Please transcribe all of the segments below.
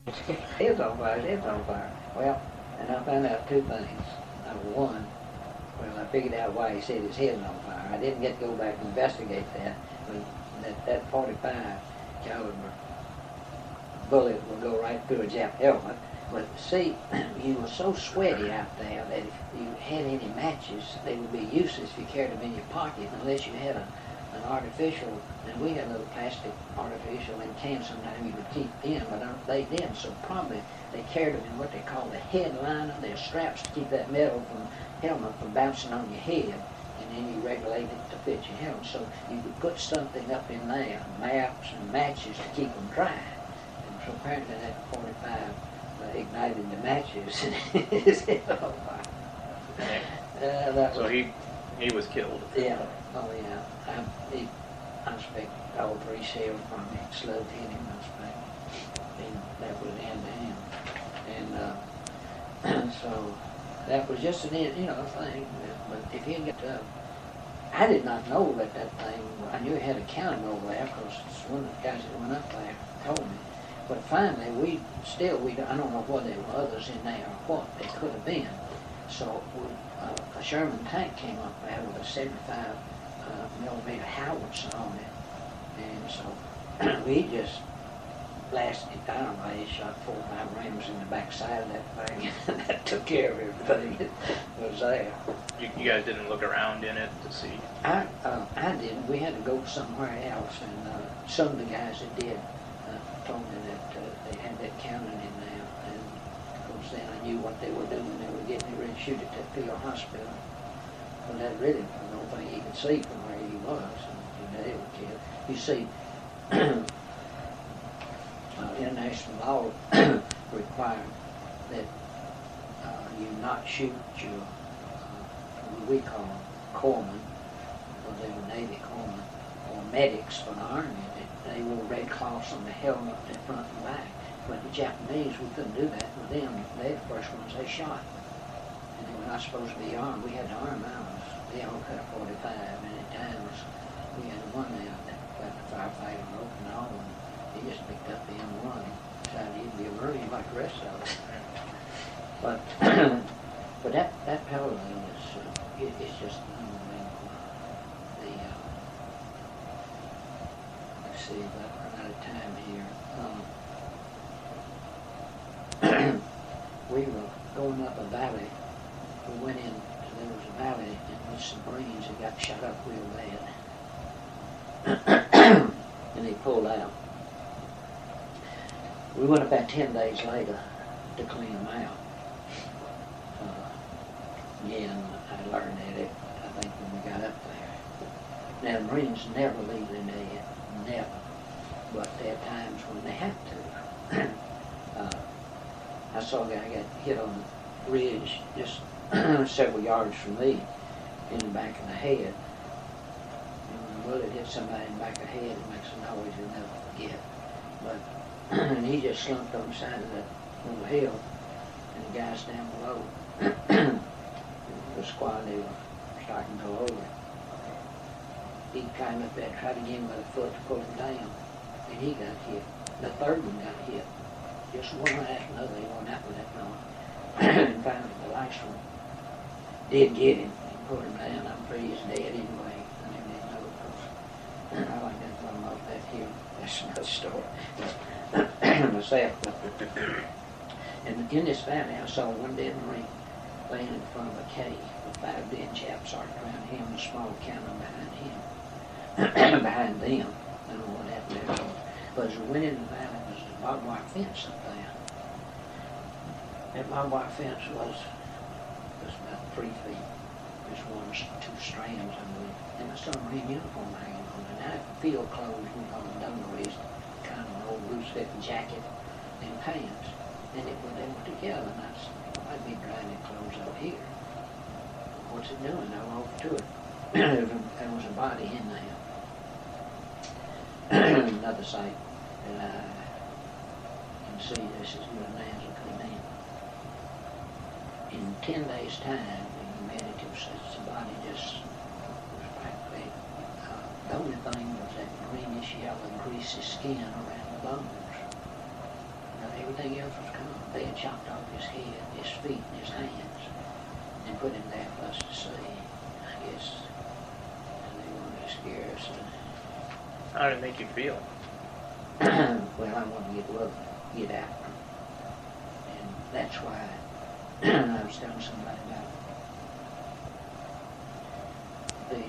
Head's on fire, his head's on fire. Well, and I found out two things. Number one, well, I figured out why he said his head's on fire. I didn't get to go back and investigate that. But that 45 caliber bullet will go right through a Jap helmet. But see, you were so sweaty out there that if you had any matches, they would be useless if you carried them in your pocket unless you had an artificial, and we had a little plastic artificial in cans sometimes you would keep in, but they didn't. So probably they carried them in what they call the headliner. They're straps to keep that metal helmet from bouncing on your head, and then you regulate it to fit your helmet. So you could put something up in there, maps and matches to keep them dry. And so apparently that 45 ignited the matches and his head on fire. So he was killed. Yeah. Oh yeah. I expect all three shells from it slowed hit him. I expect, and that was the end to him. And so that was just an thing. But if he had got I did not know that thing. I knew he had a counting over there because one of the guys that went up there told me. But finally, I don't know whether there were others in there or what. They could have been. So a Sherman tank came up there with a 75 millimeter howitzer on it. And so we just blasted it down. He shot 4 or 5 rounds in the backside of that thing. And that took care of everything that was there. You guys didn't look around in it to see? I didn't. We had to go somewhere else. And some of the guys that did told me that they had that counting in there, and of course then I knew what they were doing. They were getting ready to shoot at that field hospital. Well, that really was the only thing you could see from where he was. And they were killed. You see, international law required that you not shoot your what we call corpsmen, because they were Navy corpsmen, or medics for the Army. They wore red cloths on the helmet, the front and back. But the Japanese, we couldn't do that with them. They're the first ones they shot. And they were not supposed to be armed. We had to arm ours. They all cut 45, and at times we had one there that got the firefighter rope and all, and he just picked up the M1 and decided he'd be a Marine like the rest of us. But that parallel is it's just unbelievable. Let's see, I've run out of time here. We were going up a valley. We went in, there was a valley in which some Marines had got shot up real bad. And they pulled out. We went about 10 days later to clean them out. And I learned that I think when we got up there. Now, the Marines never leave their net, never. But there are times when they have to. I saw a guy got hit on the ridge just several yards from me in the back of the head. And when a bullet hits somebody in the back of the head, it makes a noise you'll never forget. But and he just slumped on the side of that little hill, and the guys down below, the squad, they were starting to go over. He climbed up there, tried to get him with a foot to pull him down, and he got hit. The third one got hit. Just one after another, he went out with that long. And finally, the last one did get him and pulled him down. I'm afraid he's dead anyway. I never did know because I like that thrown off that hill. That's another story. Myself. And in this valley, I saw one dead Marine laying in front of a cave with 5 dead chaps arced around him and a small cannon behind him. Behind them. I don't know what happened there. But as we went in the valley, there was a barbed wire fence up there. That barbed wire fence was about 3 feet. There's 2 strands, I believe. And I saw a Marine uniform hanging on it. Now, field clothes, we call them dungarees, kind of an old loose-fitting jacket and pants. And they were together, and I said, well, I'd be drying their clothes out here. What's it doing? I went over to it. There was a body in there. Another sight that I can see this is good as it could be. In 10 days' time, the humidity says the body just was practically, the only thing was that greenish yellow greasy skin around the bones. Now they were everything else was gone. They had chopped off his head, his feet, and his hands, and put him there for us to see. I guess they wanted to scare us. How did it make you feel? Well, I wanted to get after him. And that's why I was telling somebody about the,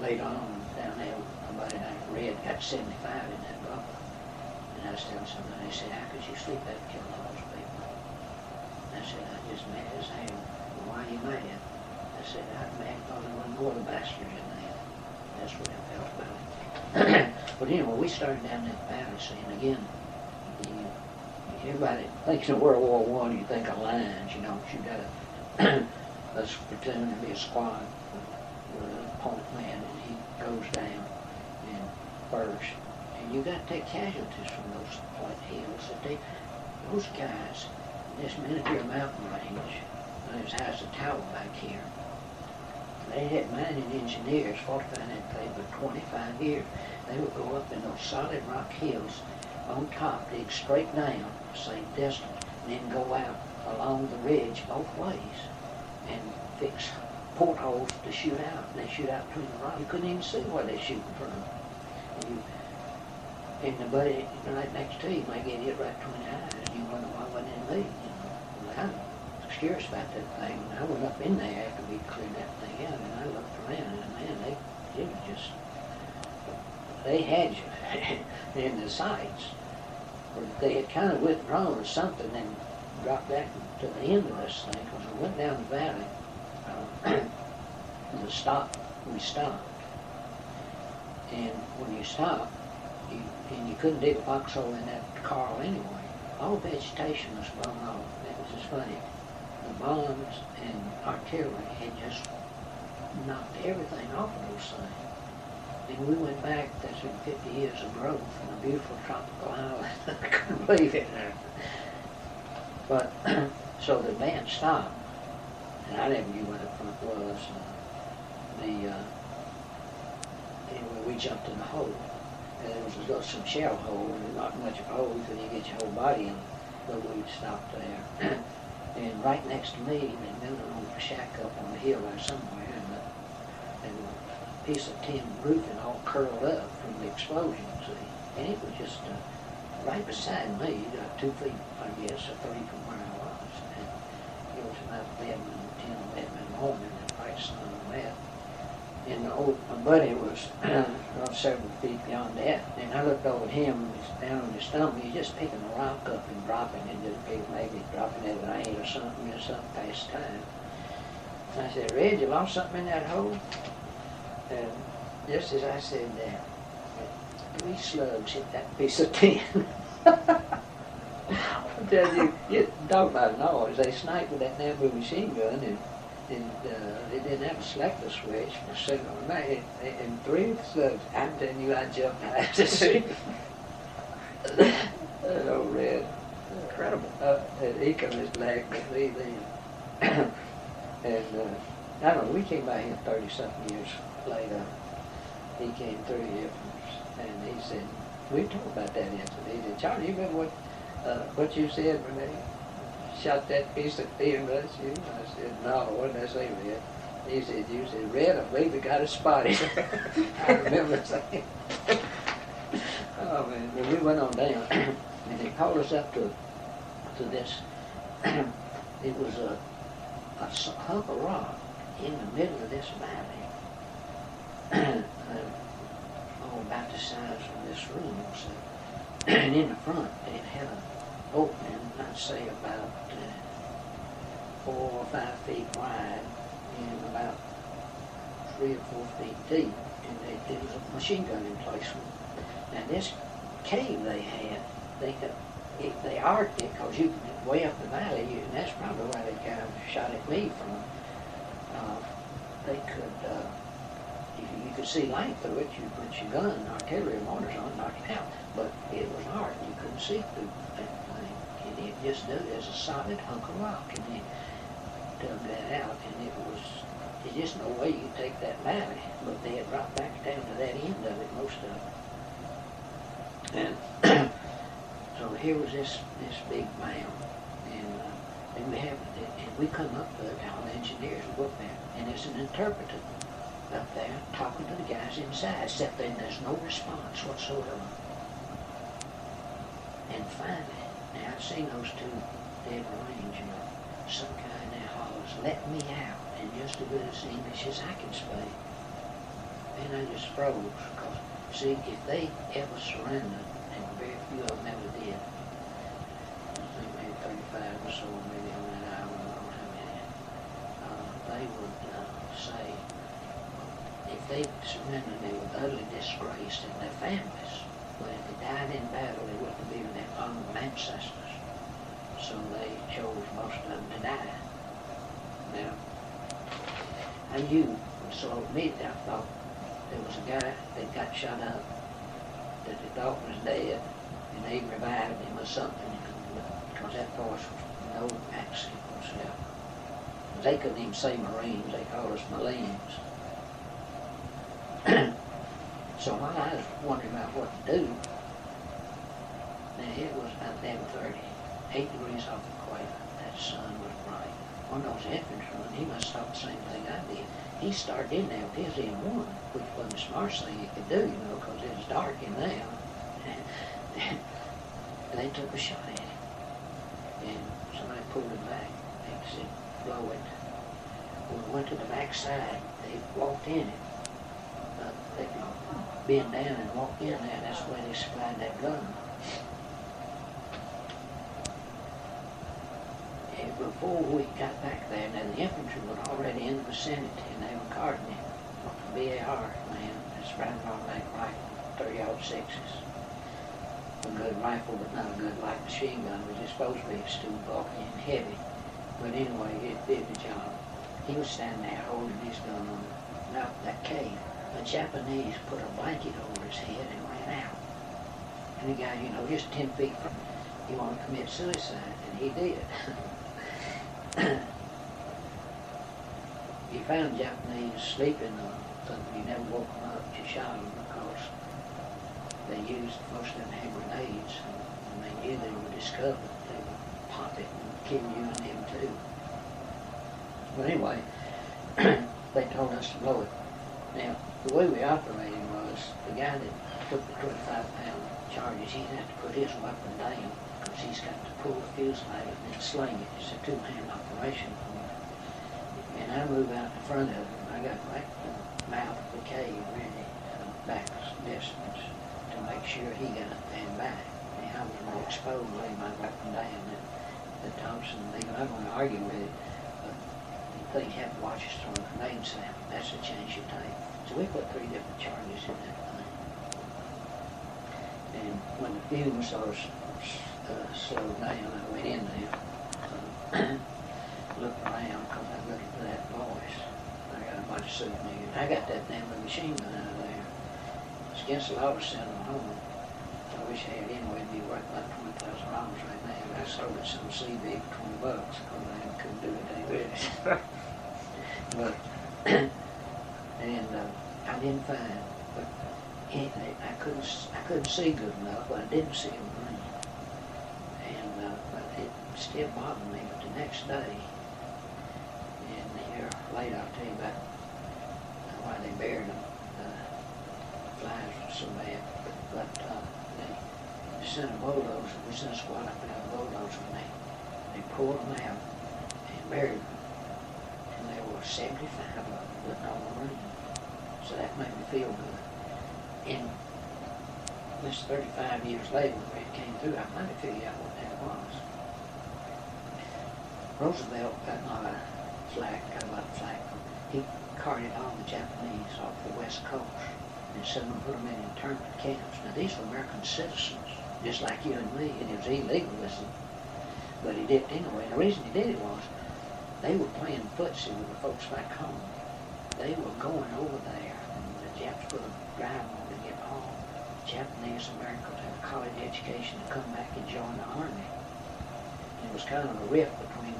later on down there, a buddy named Red got 75 in that bubble. And I was telling somebody, they said, how could you sleep that kill all those people? I said, I just mad as hell. Well, why are you mad? I said, I'm mad because there wasn't more of the bastards in there. That's what I felt about it. But anyway, we started down that valley scene again. Everybody thinks of World War I, you think of lines, you know, you got a platoon and be a squad with a point man, and he goes down and bursts. And you got to take casualties from those flat hills. Those guys, this miniature mountain range, as high as a tower back here, they had mining engineers fortifying that place for 25 years. They would go up in those solid rock hills on top, dig straight down, same distance, and then go out along the ridge both ways and fix portholes to shoot out. And they shoot out between the rock. You couldn't even see where they're shooting from. And the buddy right next to you might get hit right between the eyes, and you wonder why wasn't it me, you know. Well, I was curious about that thing. I went up in there after we cleared that thing out, and I looked around, and man, it was just, they had you in the sights. Or they had kind of withdrawn or something and dropped back to the end of this thing, because we went down the valley, we stopped. And when you stopped, you couldn't dig a foxhole in that corral anyway. All vegetation was blown off. It was just funny. The bombs and artillery had just knocked everything off of those things. And we went back, that's been 50 years of growth in a beautiful tropical island. I couldn't believe it. But, so the band stopped, and I never knew where the front was. Anyway, we jumped in the hole. And there was some shell hole, and not much of a hole because you get your whole body in, but we stopped there. And right next to me, they built an old shack up on the hill there somewhere, and a piece of tin roofing all curled up from the explosion, see. And it was just right beside me, 2 feet, I guess, or 3 from where I was. And it was about 10, 11 in the morning, and bright sun on that. And my buddy was several feet beyond that. And I looked over at him, he's down on his stomach, he's just picking a rock up and dropping it, just maybe dropping it at an 8 or something, just something past time. And I said, Red, you lost something in that hole? And just as I said that, 3 slugs hit that piece of tin. I tell you talk about noise. They sniped with that Nambu machine gun, and they didn't have a selector switch for signal. And 3 slugs, I'm telling you, I jumped out to see. That old Red. Incredible. And he come his leg with me then. And I don't know, we came by here 30-something years later. He came through here and he said, we talked about that incident. He said, Charlie, you remember what you said when they shot that piece of tin at you? I said, no, what did I say, Red? He said, you said, Red, I believe we got it spotted. I remember saying. Oh man, when we went on down and they called us up to this, it was a hunk of rock in the middle of this valley. About the size of this room, so. And in the front, it had an opening, I'd say about 4 or 5 feet wide and about 3 or 4 feet deep. And there was a machine gun emplacement. Now this cave they had, they arced it because you could way up the valley, and that's probably why they kind of shot at me from. They could. You could see light through it, you put your gun, artillery mortars on, knock it out. But it was hard, you couldn't see through that thing. And it just did as a solid hunk of rock, and they dug that out, and there's just no way you could take that valley. But they had dropped back down to that end of it, most of it. And So here was this big mound, and we come up with all the engineers who work there, and there's an interpreter up there talking to the guys inside, except then there's no response whatsoever. And finally, now I've seen those two dead range, some guy in there hollers, "Let me out," in just as good as English as I can speak. And I just froze, because, see, if they ever surrendered, and very few of them ever did, I think maybe 35 or so, maybe on that island, I don't know how many, they would say, if they surrendered, they were utterly disgraced in their families. But if they died in battle, they wouldn't be with their honorable ancestors. So they chose most of them to die. Now, I knew, so immediately I thought there was a guy that got shot up that they thought was dead, and they revived him or something, because that force was no accident whatsoever. They couldn't even say Marines, they called us Marines. So while I was wondering about what to do, now it was about 11:30, 8 degrees off the equator. That sun was bright. One of those infantrymen, he must have thought the same thing I did. He started in there with his M1, which wasn't the smartest thing he could do, because it was dark in there. And they took a shot at him. And somebody pulled him back. They said, "Blow it." When we went to the back side, they walked in it. They could bend down and walk in there. That's where they supplied that gun. And before we got back there, now the infantry were already in the vicinity, and they were carding him. BAR, man, it's right on that rifle, 30-06s. A good rifle, but not a good light machine gun, which is supposed to be. It's too bulky and heavy. But anyway, it did the job. He was standing there holding his gun on that cave. The Japanese put a blanket over his head and ran out. And the guy, just 10 feet from him, he wanted to commit suicide, and he did. He found Japanese sleeping, so he never woke them up. He shot them because they used, most of them had grenades, and they knew they were discovered. They would pop it and kill you and them too. But anyway, they told us to blow it. Now, the way we operated was, the guy that took the 25-pound charges, he'd have to put his weapon down, because he's got to pull the fuselage and then sling it. It's a two-hand operation. And I moved out in front of him. I got right to the mouth of the cave, really, back distance, to make sure he got and back. And I was more exposed, laying my weapon down. And the Thompson, they were not going to argue with it, but they had to watch us throw a grenade sample. That's a chance you take. So we put 3 different charges in that thing. And when the fumes sort of slowed down, I went in there, looked around, because I was looking for that voice. I got a bunch of souvenirs. I got that damn machine gun out of there. It's against the law to send them home. I wish I had it anyway. It'd be worth about $20,000 right now. I sold it some CV for $20 because I couldn't do it anyway. But and I didn't find, but I couldn't see good enough, but I didn't see him green. And but it still bothered me. But the next day, and here later I'll tell you about why they buried them. The flies were so bad, but they sent a bulldozer. We sent a squad up there, a bulldozer, and they pulled them out and buried them. And there were 75 of them, but no Marine. So that made me feel good. And this 35 years later, when it came through, I finally figured out what that was. Roosevelt got a lot of flack. He carted all the Japanese off the West Coast and sent them, put them in internment camps. Now these were American citizens, just like you and me, and it was illegalism. But he did it anyway. And the reason he did it was they were playing footsie with the folks back home. They were going over there, and the Japs put a drive on to get home. Japanese Americans had a college education to come back and join the Army. And it was kind of a rift between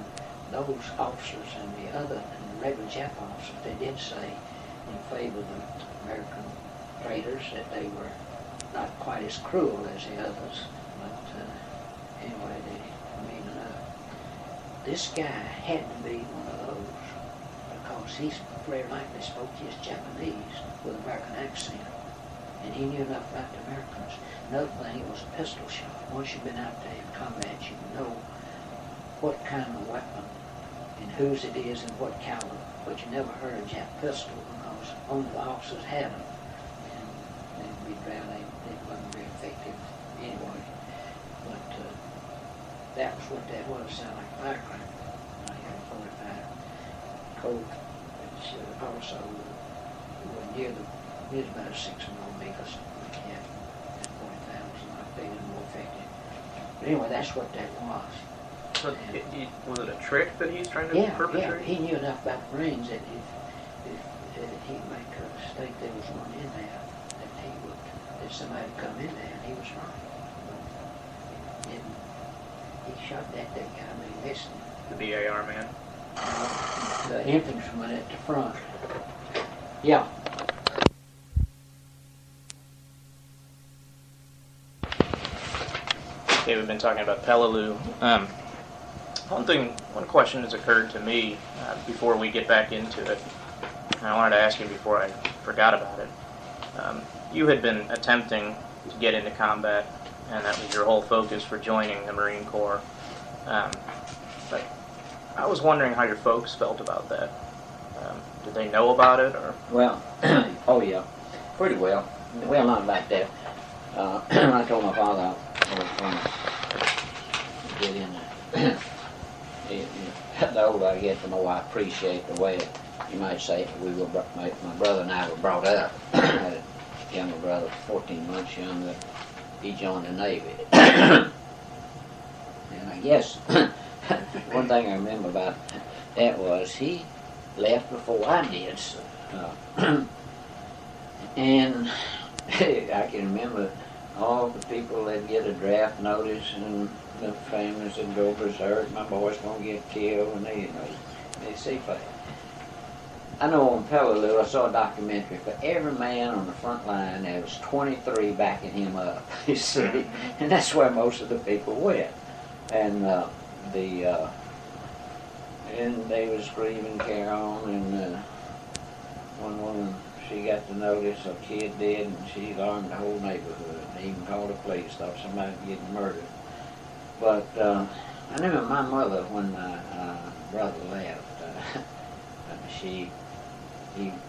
those officers and the regular Jap officers. They did say in favor of the American traders that they were not quite as cruel as the others, but this guy had to be one of those because he's very likely spoke his Japanese with American accent, and he knew enough about the Americans. Another thing, it was a pistol shot. Once you've been out there in combat, you know what kind of weapon and whose it is and what caliber. But you never heard a Jap pistol because only the officers had them, and we'd rather they wasn't very effective anyway. But that was what that was. Sounded like a firecracker. I had a 45 Colt, which also was near about 6 millimeters. Yeah, 45 was a lot bigger and more effective. But anyway, that's what that was. So was it a trick that he's trying to perpetrate? Yeah, he knew enough about Marines that if he'd make a mistake, there was one in there, that somebody would come in there and he was right. And he shot that guy, he missed him. The BAR man? The infantryman at the front. Yeah. Okay, we've been talking about Peleliu. One question has occurred to me before we get back into it, and I wanted to ask you before I forgot about it. You had been attempting to get into combat, and that was your whole focus for joining the Marine Corps. But I was wondering how your folks felt about that. Did they know about it, or? Well, oh yeah, pretty well. Well, not like that. I told my father I was going to get in there. The older I get, the more I appreciate the way, you might say, my brother and I were brought up. I had a younger brother, 14 months younger. He joined the Navy. And I guess one thing I remember about that was he left before I did. So, and I can remember all the people that get a draft notice and the families that go berserk, my boy's gonna get killed, and they see fight. I know on Peleliu I saw a documentary. For every man on the front line, there was 23 backing him up. You see, and that's where most of the people went. And and they was grieving, carry on, and one woman, she got the notice a kid did, and she alarmed the whole neighborhood, and even called the police, thought somebody was getting murdered. But I remember my mother, when my brother left, he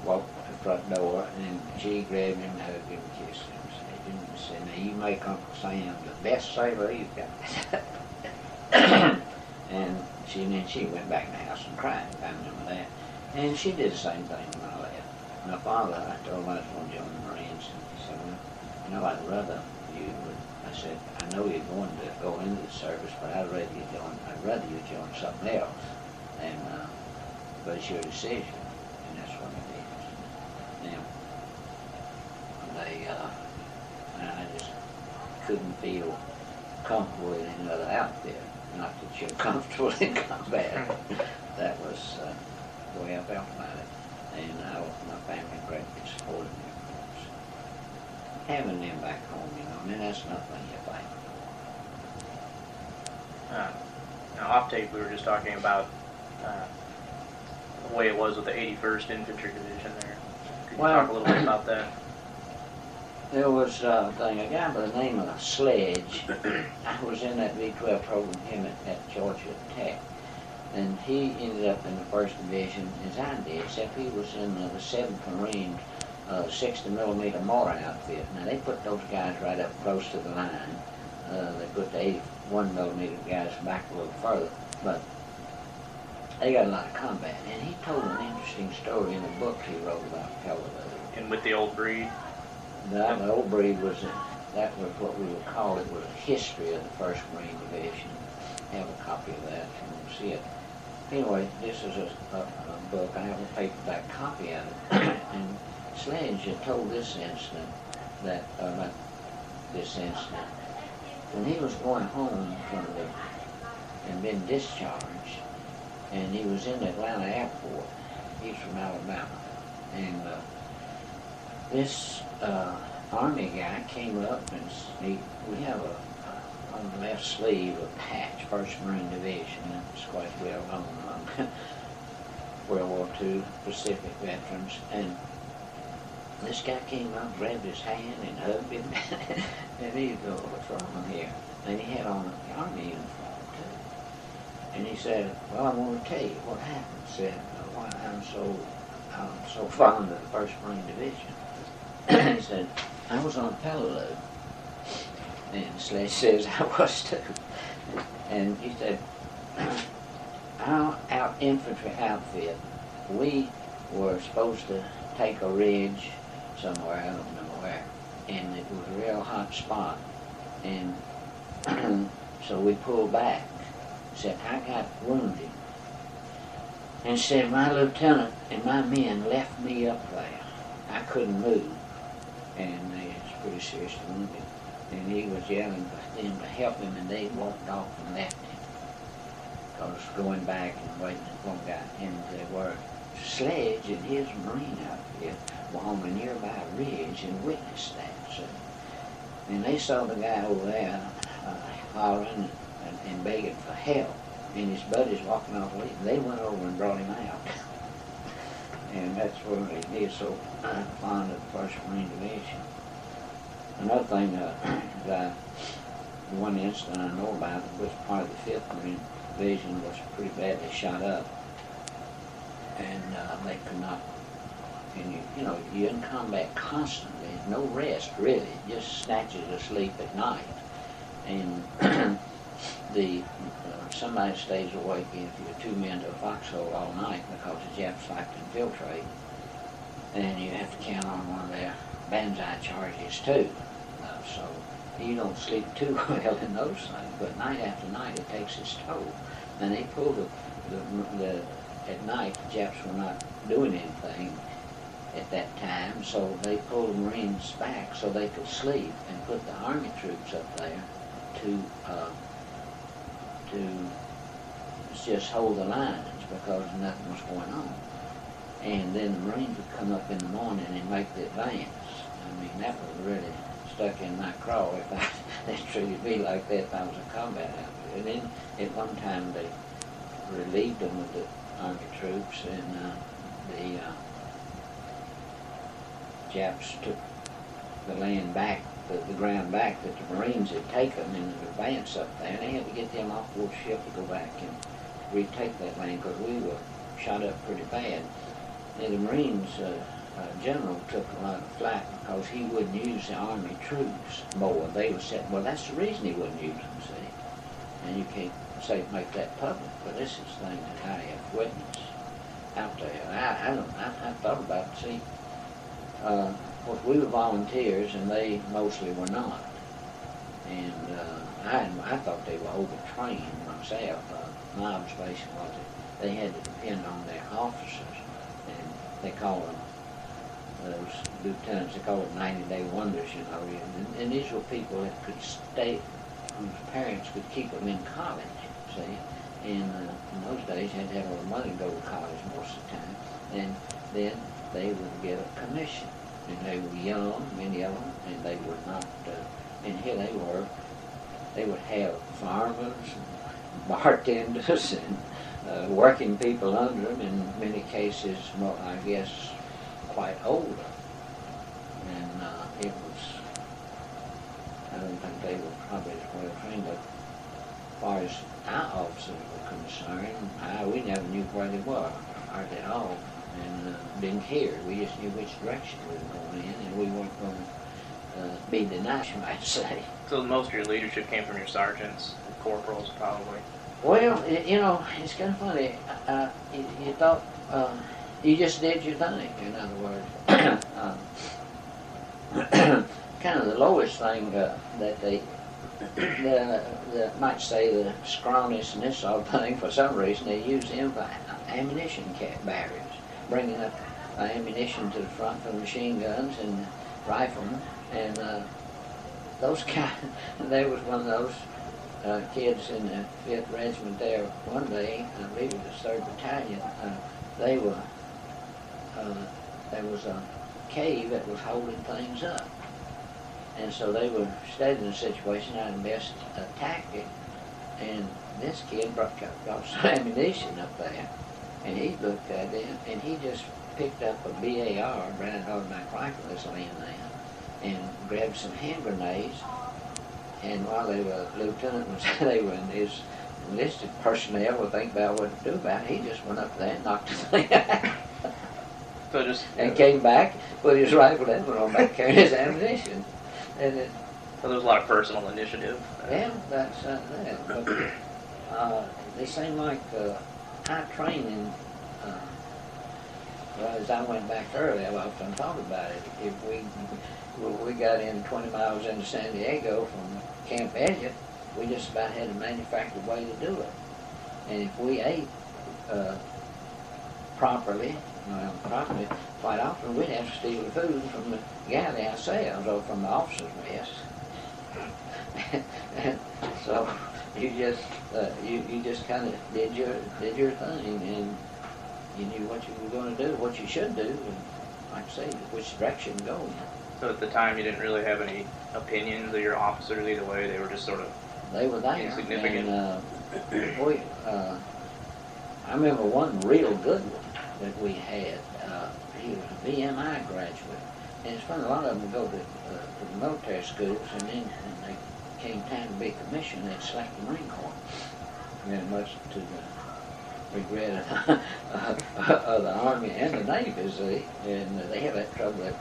walked to the front door, and she grabbed him and hugged him and kissed him and said, now you make Uncle Sam the best sailor you've got. And then she went back in the house and cried. I remember that. And she did the same thing when I left. My father, I told him I was going to join the Marines, and he said, well, you know, I'd rather you would. I said, I know you're going to go into the service, but I'd rather you join something else. And but it's your decision, and that's what it is. Now, I just couldn't feel comfortable in another outfit. Not that you're comfortable in combat. That was the way I felt about it. And my family greatly supported me, of course. Having them back home, that's nothing you fight for. Now, off tape, we were just talking about the way it was with the 81st Infantry Division there. Could you talk a little bit about that? There was a guy by the name of Sledge. I was in that V-12 program, him at Georgia Tech. And he ended up in the 1st Division, as I did, except he was in the 7th Marine 60 millimeter mortar outfit. Now, they put those guys right up close to the line. They put the 81 millimeter guys back a little further. But they got a lot of combat. And he told an interesting story in a book he wrote about Peleliu. And with the old breed? The old breed that was what we would call it, was a history of the 1st Marine Division. I have a copy of that if you want to see it. Anyway, this is a book. I have a paperback copy of it. And Sledge had told this incident, about this incident. When he was going home and been discharged, and he was in the Atlanta airport. He's from Alabama. And this Army guy came up, and we have on the left sleeve a patch, 1st Marine Division. That was quite well known among World War II Pacific veterans. And this guy came up, grabbed his hand and hugged him, and he said, "What's wrong here?" And he had on an Army uniform too. And he said, "Well, I want to tell you what happened." He said, "Why I'm so fond of the 1st Marine Division." He said, "I was on Peleliu." And Sledge says, "I was too." And he said, our infantry outfit, we were supposed to take a ridge somewhere, I don't remember where, and it was a real hot spot. And so we pulled back. Said, "I got wounded." And said, "My lieutenant and my men left me up there. I couldn't move." And they was pretty seriously wounded. And he was yelling for them to help him, and they walked off and left him. Because going back and waiting for one guy, and they were Sledge and his Marine outfit were on a nearby ridge and witnessed that. So, and they saw the guy over there hollering and begging for help, and his buddies walking off leaving. They went over and brought him out. And that's where he is so fond of the 1st Marine Division. Another thing, one incident I know about was part of the 5th Marine Division was pretty badly shot up, and they could not. And you're in combat constantly, no rest really, just snatches of sleep at night, and somebody stays awake if you're 2 men to a foxhole all night because the Japs like to infiltrate, and you have to count on one of their banzai charges too. So you don't sleep too well in those things, but night after night it takes its toll. And they pulled at night the Japs were not doing anything at that time, so they pulled the Marines back so they could sleep and put the Army troops up there to just hold the lines because nothing was going on. And then the Marines would come up in the morning and make the advance. I mean, that was really stuck in my craw if they treated me like that if I was a combat outfit. And then at one time they relieved them with the Army troops, and the Japs took the land back, the ground back that the Marines had taken in an advance up there, and they had to get them off board ship to go back and retake that land because we were shot up pretty bad. And the Marines general took a lot of flack because he wouldn't use the Army troops more. They were saying, well, that's the reason he wouldn't use them, see? And you can't make that public, but this is things that I have witnessed out there. I thought about it, see, of course we were volunteers and they mostly were not. And I thought they were overtrained myself. My observation was that they had to depend on their officers, and they call them those lieutenants, they call them 90-day wonders, and these were people that could stay, whose parents could keep them in college, see, and in those days you had to have a little money to go to college most of the time, and then they would get a commission, and they were young, many of them, and they would not, and here they would have farmers, and bartenders, and working people under them, in many cases, well, I guess, quite older, and it was, I don't think they were probably as well trained, but as far as our officers were concerned, we never knew where they were, hardly at all, and didn't care. We just knew which direction we were going in, and we weren't going to be denied, you might say. So most of your leadership came from your sergeants, corporals, probably. Well, it's kind of funny. You thought you just did your thing. In other words, kind of the lowest thing that they might say the scrawniness and this sort of thing. For some reason, they use them for ammunition barriers, bringing up ammunition to the front for machine guns and riflemen, and those guys. There was one of those kids in the 5th Regiment there one day, I believe it was 3rd Battalion, there was a cave that was holding things up. And so they were studying the situation, how to best attack it. And this kid brought some ammunition up there, and he looked at it, and he just picked up a BAR, Brandon automatic rifle that's laying there, and grabbed some hand grenades. And while they were, Lieutenant was, they were in his enlisted personnel would think about what to do about it, he just went up there and knocked it out. So just And came back, put his rifle down, went on back carrying his ammunition. And it, so there was a lot of personal initiative. yeah, that's that. But they seem like high training. Well, as I went back earlier, I often thought about it. If we got in 20 miles into San Diego from Camp Elliott, we just about had a manufactured way to do it. And if we ate properly, quite often we'd have to steal the food from the galley ourselves or from the officers' mess. And so you just kind of did your thing, and you knew what you were going to do, what you should do, and like I say, which direction to go in. So at the time, you didn't really have any opinions of your officers either way. They were just sort of They were there. insignificant. And I remember one real good one that we had. He was a VMI graduate, and it's funny. A lot of them go to the military schools, and then when they came time to be commissioned, they'd select the Marine Corps. And much to the regret of the Army and the Navy, see, and they have that trouble in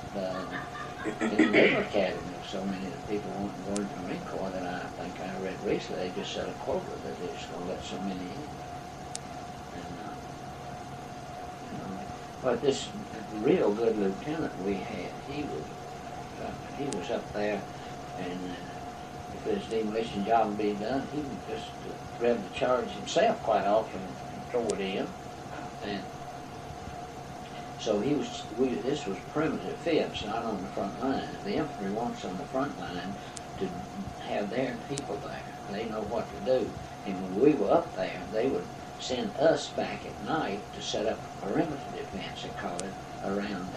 the Naval Academy. So many people want to go into the Marine Corps that I think I read recently, they just set a quota that they're just going to let so many in. And, but this real good lieutenant we had, he was up there, and if there's a demolition job to be done, he would just grab the charge himself quite often and throw it in. And so this was primitive fits, not on the front line. The infantry wants on the front line to have their people there. They know what to do. And when we were up there, they would send us back at night to set up a perimeter defense, they call it, around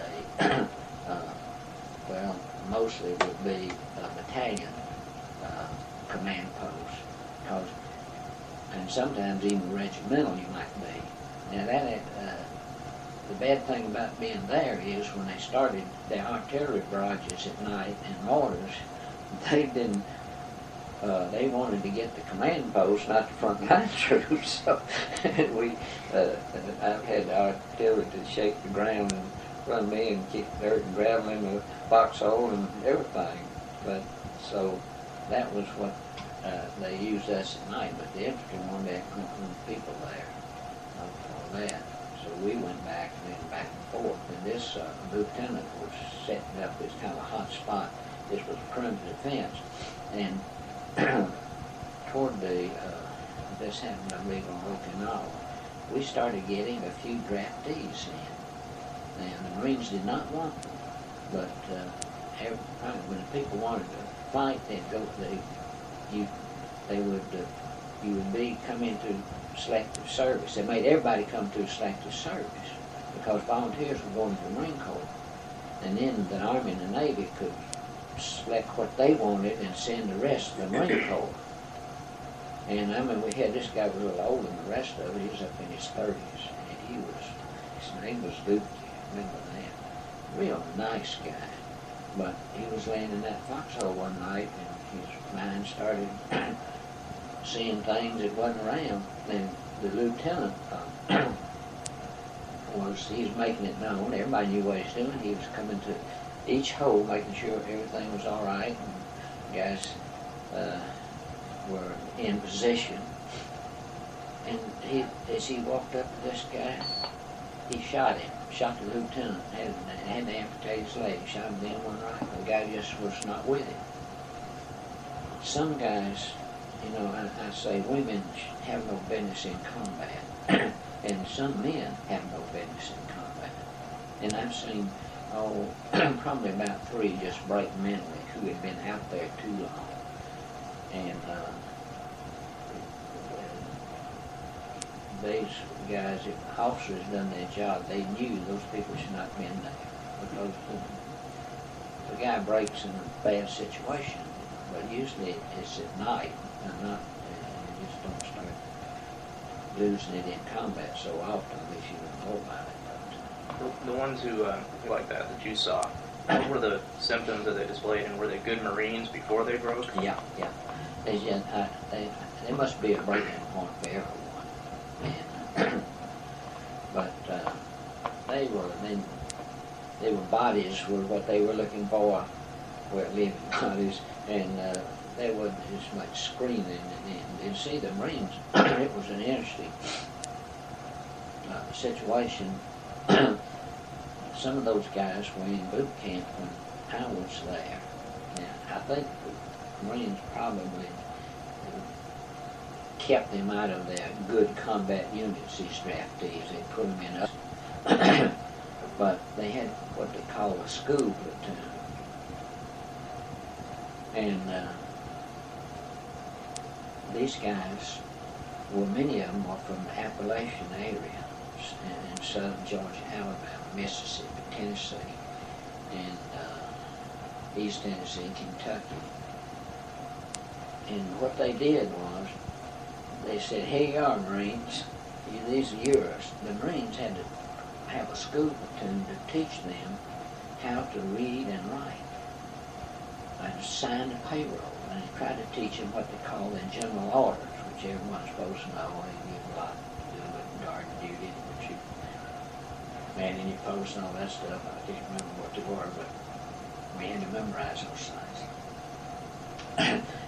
well, mostly it would be a battalion command post, and sometimes even regimental you might be. Now the bad thing about being there is when they started their artillery barrages at night and mortars, they wanted to get the command post, not the front line troops. So I've had the artillery to shake the ground and run me and kick dirt and gravel in the foxhole and everything. But so that was what they used us at night. But the infantry wanted to have people there for that. So we went back and back and forth. And this lieutenant was setting up this kind of hot spot. This was a perimeter defense. And toward this happened, I believe, on Okinawa, we started getting a few draftees in. And the Marines did not want them, but when the people wanted to fight, you would come into selective service. They made everybody come to selective service because volunteers were going to the Marine Corps, and then the Army and the Navy could select what they wanted and send the rest to the Marine Corps. And I mean, we had this guy was a little older than the rest of it. He was up in his 30s, and his name was Duke. Remember that? Real nice guy. But he was laying in that foxhole one night, and his mind started seeing things that wasn't around. And the lieutenant he's making it known. Everybody knew what he was doing. He was coming to each hole, making sure everything was all right, and guys were in position. And as he walked up to this guy, he shot him. Shot the lieutenant, had to amputate his leg, shot him down one rifle. The guy just was not with him. Some guys, I say women have no business in combat, and some men have no business in combat. And I've seen, probably about 3 just break mentally who had been out there too long. And these guys, if officers done their job, they knew those people should not have been there. Because the guy breaks in a bad situation, but usually it's at night, and not, you just don't start losing it in combat so often, at least you don't know about it. The ones who like that you saw, what were the symptoms that they displayed, and were they good Marines before they broke? Yeah. They must be a breaking point for everyone. And, but they were bodies were what they were looking for, were living bodies, and there wasn't as much screaming. And see, the Marines, it was an interesting situation. Some of those guys were in boot camp when I was there. Now, I think the Marines probably kept them out of their good combat units, these draftees. They put them in up. But they had what they call a school platoon. And these guys, well, many of them were from the Appalachian area in southern Georgia, Alabama, Mississippi, Tennessee, and East Tennessee, Kentucky. And what they did was, they said, "Here you are, Marines. These are yours." The Marines had to have a school platoon to teach them how to read and write, and sign the payroll, and they tried to teach them what they call their general orders, which everyone's supposed to know. They give a lot to do with guard duty, which you man in your post and all that stuff. I can't remember what they were, but we had to memorize those things.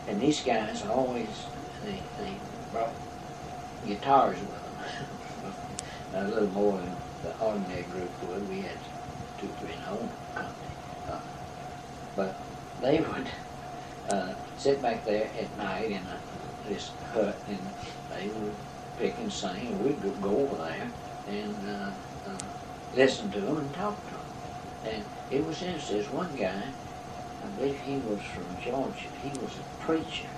And these guys always, they brought guitars with them, a little more than the ordinary group would. We had 2, 3 in the whole company. But they would sit back there at night in this hut, and they would pick and sing, and we'd go over there and listen to them and talk to them. And it was interesting. There's one guy, I believe he was from Georgia. He was a preacher,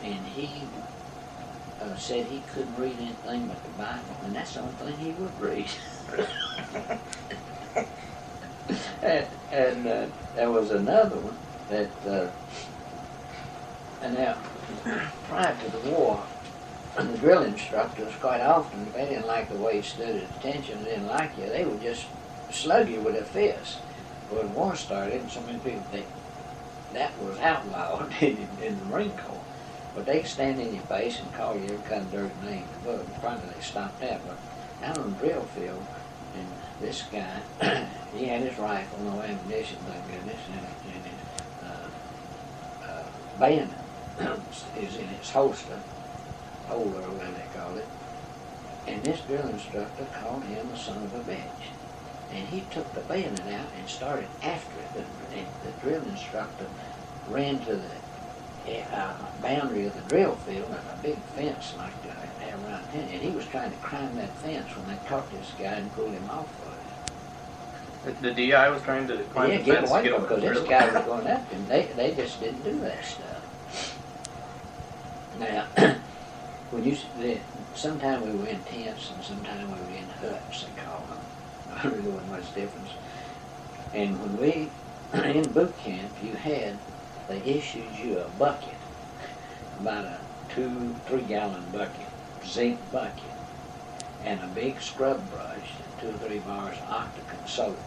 and he said he couldn't read anything but the Bible, and that's the only thing he would read. and there was another one that, and now, prior to the war, the drill instructors, quite often, if they didn't like the way you stood at attention, they didn't like you, they would just slug you with their fists. Well, the war started, and so many people think that was outlawed in the Marine Corps. But they could stand in your face and call you every kind of dirty name in the book. Finally, they stopped that. But out on the drill field, and this guy, he had his rifle, no ammunition, thank goodness, and his bayonet is in its holster, holder, or whatever they call it. And this drill instructor called him a son of a bitch. And he took the bayonet out and started after it. The drill instructor ran to the boundary of the drill field, and a big fence like that around him, and he was trying to climb that fence when they caught this guy and pulled him off of it. The DI was trying to climb the get fence away to get from over because the this drill. guy was going after him. They just didn't do that stuff. Now, sometime we were in tents and sometime we were in huts, they call them. There really wasn't much difference. And when we, in boot camp, they issued you a bucket, about a 2-3 gallon bucket, zinc bucket, and a big scrub brush, and 2 or 3 bars of octagon soap,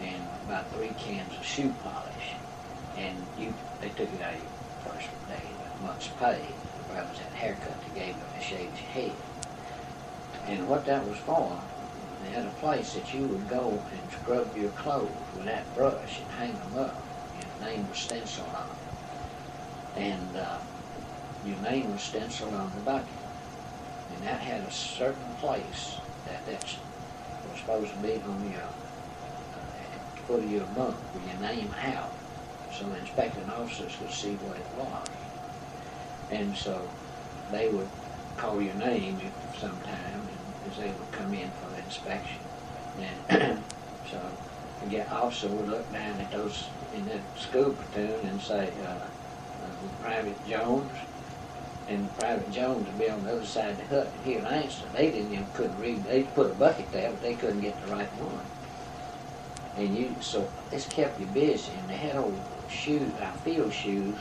and about 3 cans of shoe polish. And they took it out of your first day, a month's pay. The brothers had a haircut, they gave them to shave your head. And what that was for, they had a place that you would go and scrub your clothes with that brush and hang them up. Your name was stenciled on it. And your name was stenciled on the bucket. And that had a certain place that was supposed to be on your foot of your bunk with your name out, so the inspecting officers could see what it was. And so they would call your name sometime, because they would come in for the inspection. And so the officer would look down at those in that school platoon and say, Private Jones, and Private Jones would be on the other side of the hut and hear an answer. They couldn't read. They put a bucket there, but they couldn't get the right one. And so this kept you busy, and they had old shoes, our field shoes,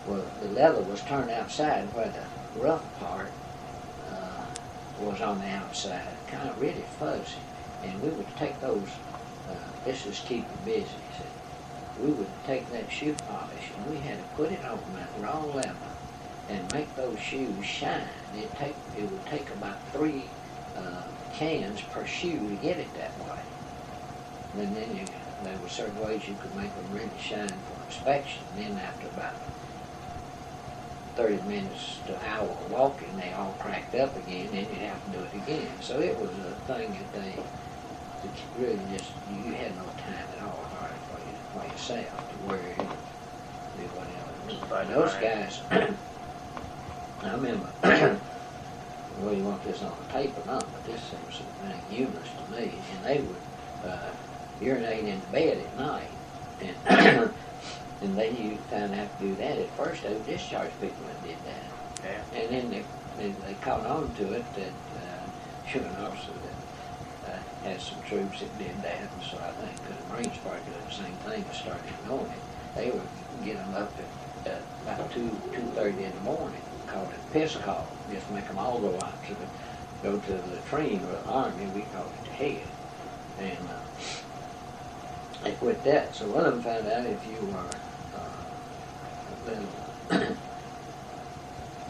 where the leather was turned outside where the rough part was on the outside, kind of really fuzzy. And we would take those, this was keep you busy, see. We would take that shoe polish and we had to put it on that raw leather and make those shoes shine. It would take about 3 cans per shoe to get it that way. And then there were certain ways you could make them really shine for inspection. Then after about 30 minutes to an hour of walking, they all cracked up again, and you have to do it again. So it was a thing that really just, you had no time at all hard for yourself to wear it, do whatever. And those guys, I remember, well, you want this on the tape or not, but this seems humorous to me, and they would urinate in bed at night, and and you found out to do that. At first, they would discharge people that did that. Yeah. And then they caught on to it that sure an officer that had some troops that did that, and so I think the Marines probably did the same thing and started knowing it. They would get them up at about 2:30 in the morning, called it piss call, just make them all go out to go to the latrine or the army. We called it the head, and they quit that. So one of them found out if you were as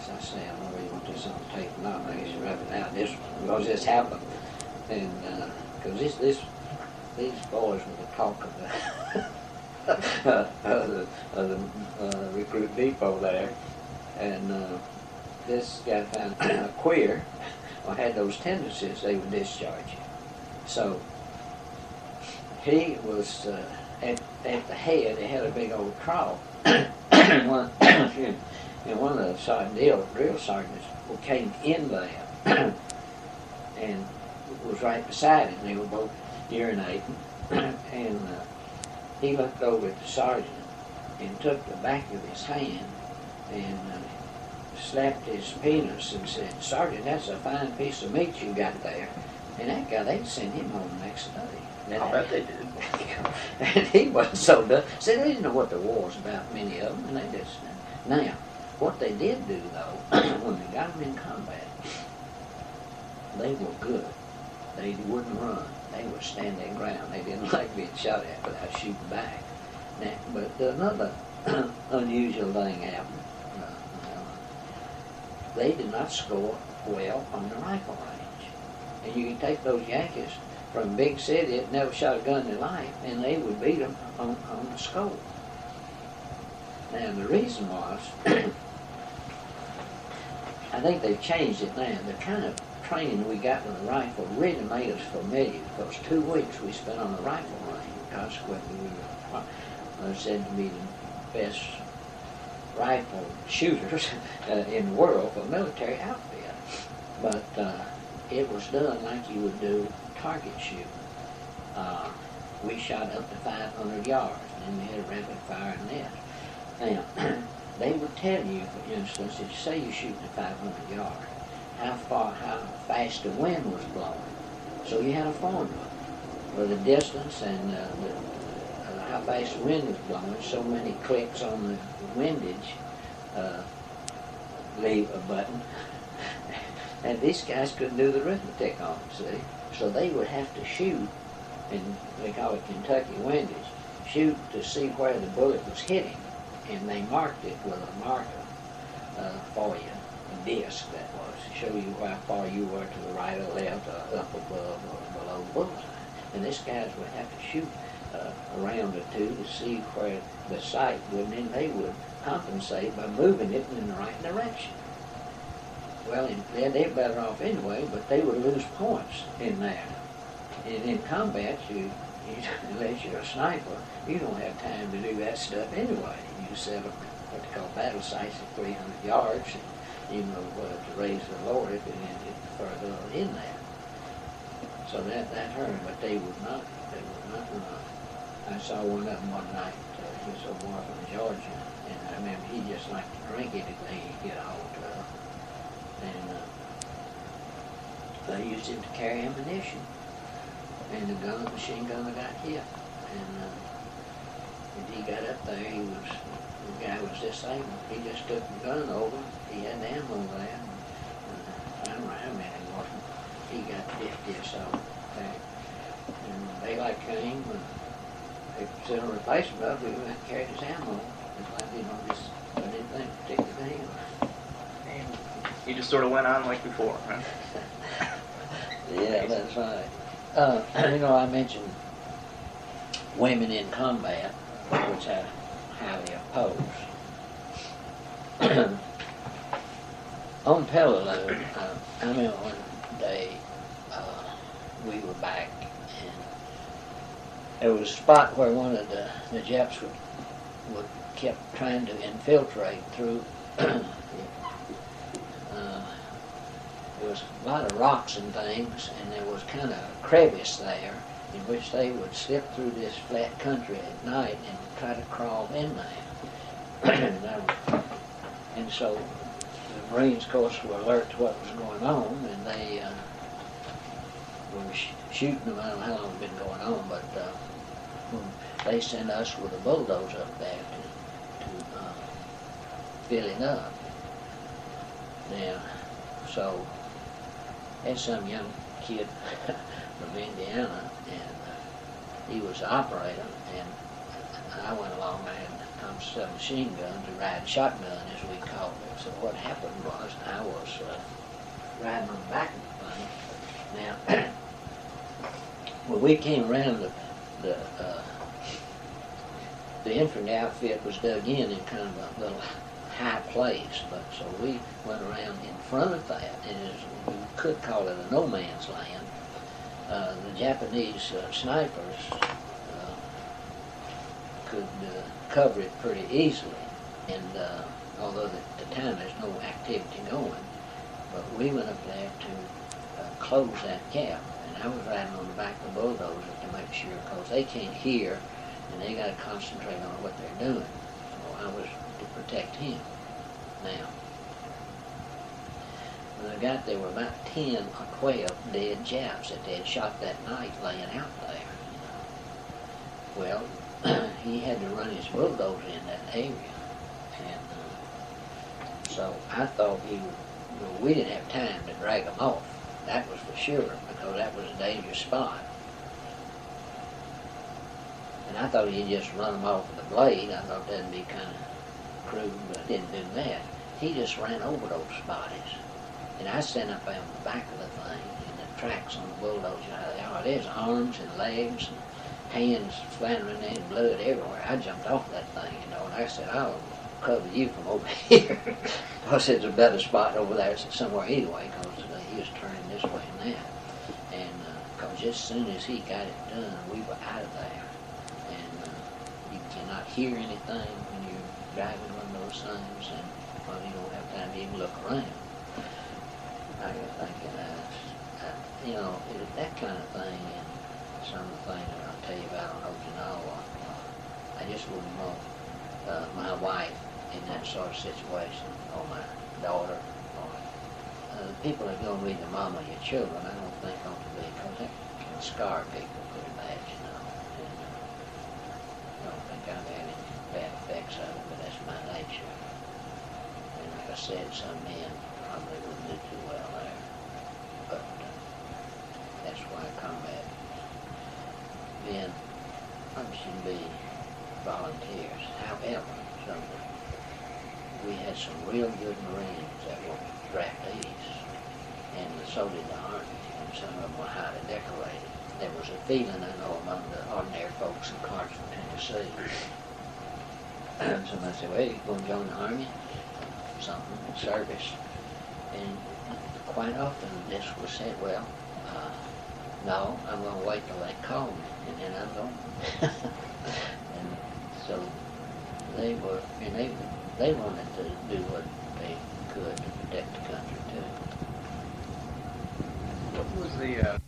I say, I don't know whether you want this on tape or not, I guess you wrap it out. This because this happened, and because these boys were the talk of the recruit depot there, and this guy found a queer or had those tendencies, they would discharge you. So he was at the head. They had a big old trough. And one of the drill sergeants came in there and was right beside him. They were both urinating, and he looked over at the sergeant and took the back of his hand and slapped his penis and said, "Sergeant, that's a fine piece of meat you got there." And that guy, they'd send him home the next day. I'll bet they did. And he wasn't so done. See, they didn't know what the war was about, many of them, and they just... Now, what they did do, though, when they got them in combat, they were good. They wouldn't run. They would stand their ground. They didn't like being shot at without shooting back. Now, but another unusual thing happened. They did not score well on the rifle range. And you can take those Yankees from a big city that never shot a gun in their life, and they would beat them on the score. Now, the reason was, I think they've changed it now. The kind of training we got with the rifle really made us familiar, because 2 weeks we spent on the rifle range. Consequently, we were said to be the best rifle shooters in the world for a military outfit. But it was done like you would do target shooting. We shot up to 500 yards, and then we had a rapid fire net. Now, they would tell you, for instance, if you say you're shooting at 500 yards, how fast the wind was blowing. So you had a formula for the distance and how fast the wind was blowing. So many clicks on the windage leave a button. And these guys couldn't do the arithmetic on it, see? So they would have to shoot, and they call it Kentucky windage, shoot to see where the bullet was hitting. And they marked it with a marker for you, a disc that was, to show you how far you were to the right or left, or up above or below the bullseye. And these guys would have to shoot a round or two to see where the sight would, and then they would compensate by moving it in the right direction. Well, they're better off anyway, but they would lose points in there. And in combat, unless you're a sniper, you don't have time to do that stuff anyway. You set up what they call battle sites at 300 yards, and you know to raise or lower it, and then get further in there. So that hurt, but they would not run. I saw one of them one night. He was a boy from Georgia, and I remember he just liked to drink anything he'd get a hold of. And they used it to carry ammunition. And the machine gunner got hit. And when he got up there, the guy was disabled. He just took the gun over. He had the ammo there. I don't know how many it wasn't. He got 50 or so back. And daylight came, and they said on the replacement of it, we went and carried his ammo. It's like, just I didn't think particular thing. He just sort of went on like before, huh? Yeah, that's right. I mentioned women in combat, which I highly oppose. On Peleliu, I remember one day we were back, and there was a spot where one of the Japs would kept trying to infiltrate through. There was a lot of rocks and things, and there was kind of a crevice there in which they would slip through this flat country at night and try to crawl in there. And so the Marines, of course, were alert to what was going on, and they were shooting them. I don't know how long it's been going on, but they sent us with a bulldozer up there to fill it up. Now, so there's some young kid from Indiana, and he was the operator, and I went along there and Thompson submachine gun to ride shotgun, as we called it. So what happened was I was riding on the back of the thing. Now, when we came around, the infantry outfit was dug in kind of a little high place, but so we went around in front of that, and we could call it a no man's land. The Japanese snipers could cover it pretty easily, and although at the time there's no activity going, but we went up there to close that gap, and I was riding on the back of the bulldozer to make sure, because they can't hear, and they got to concentrate on what they're doing. So I was to protect him. Now, when I got there, were about 10 or 12 dead Japs that they had shot that night laying out there. Well, he had to run his bulldozer in that area, and so I thought we didn't have time to drag him off. That was for sure, because that was a dangerous spot. And I thought he'd just run him off with a blade. I thought that'd be kind of crude, but didn't do that. He just ran over those bodies. And I sat up there on the back of the thing, and the tracks on the bulldozer, how they are. There's arms and legs and hands flattering in, blood everywhere. I jumped off that thing, and I said, I'll cover you from over here. Because there's a better spot over there somewhere anyway, because he was turning this way and that. And because as soon as he got it done, we were out of there. And you cannot hear anything when you're driving one of those things, and you don't have time to even look around. I was thinking, that kind of thing, and some of the things that I'll tell you about on Okinawa, I just wouldn't want my wife in that sort of situation, or my daughter, or the people that go and read the mama of your children. I don't think ought to be, because that can scar people pretty bad, And I don't think I've had any bad effects of it, but that's my nature. And like I said, some men probably wouldn't do too well there. But that's why combat men should be volunteers. However, we had some real good Marines that were draftees, and so did the Army, and some of them were highly decorated. There was a feeling, I know, among the ordinary folks in Clarksville, Tennessee. Somebody said, well, you going to join the Army? Something, service. And quite often this was said, well, no, I'm going to wait till they call me, and then I'm going. And so they were, and they wanted to do what they could to protect the country too. What was the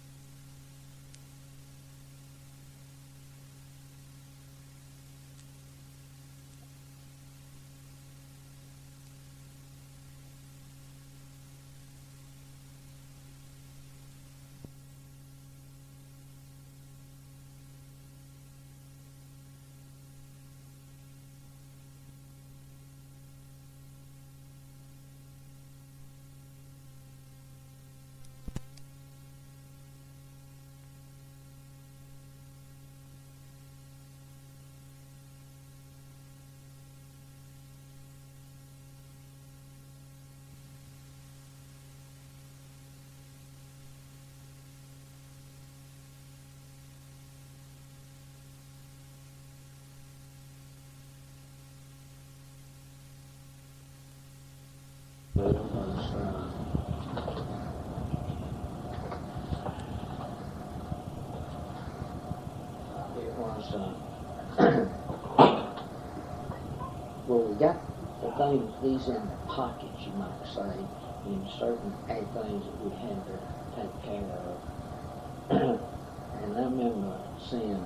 Knoxville was, well, we got the things, these in the pockets, you might say, in certain things that we had to take care of. And I remember seeing,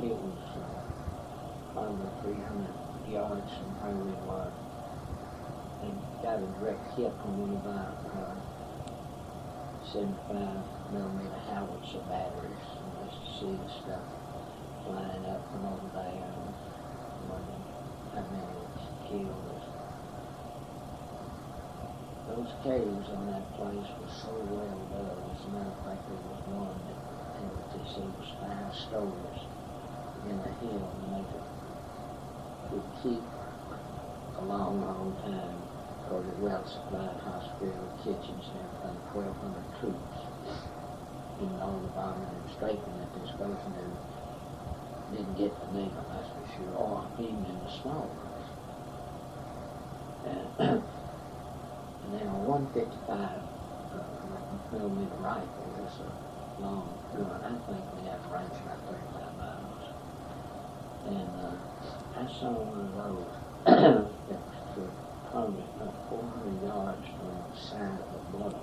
it was probably 300 yards from where we were. They got a direct hit on one of our 75mm howitzer batteries, and just to see the stuff flying up from over there, and wondering how many was killed. Those caves on that place were so well dug. As a matter of fact, there was one that they said was 5 stories in the hill, and they could keep a long, long time, because it well-supplied hospital, kitchens, and everything, 1,200 troops. And all the bombing and scraping that this person didn't get the needle, that's for sure, or even in the small ones. And then a 155mm rifle is a long gun. I think we have a range about 35 miles. And I saw one of those that was probably about 400 yards from the side of the bluff.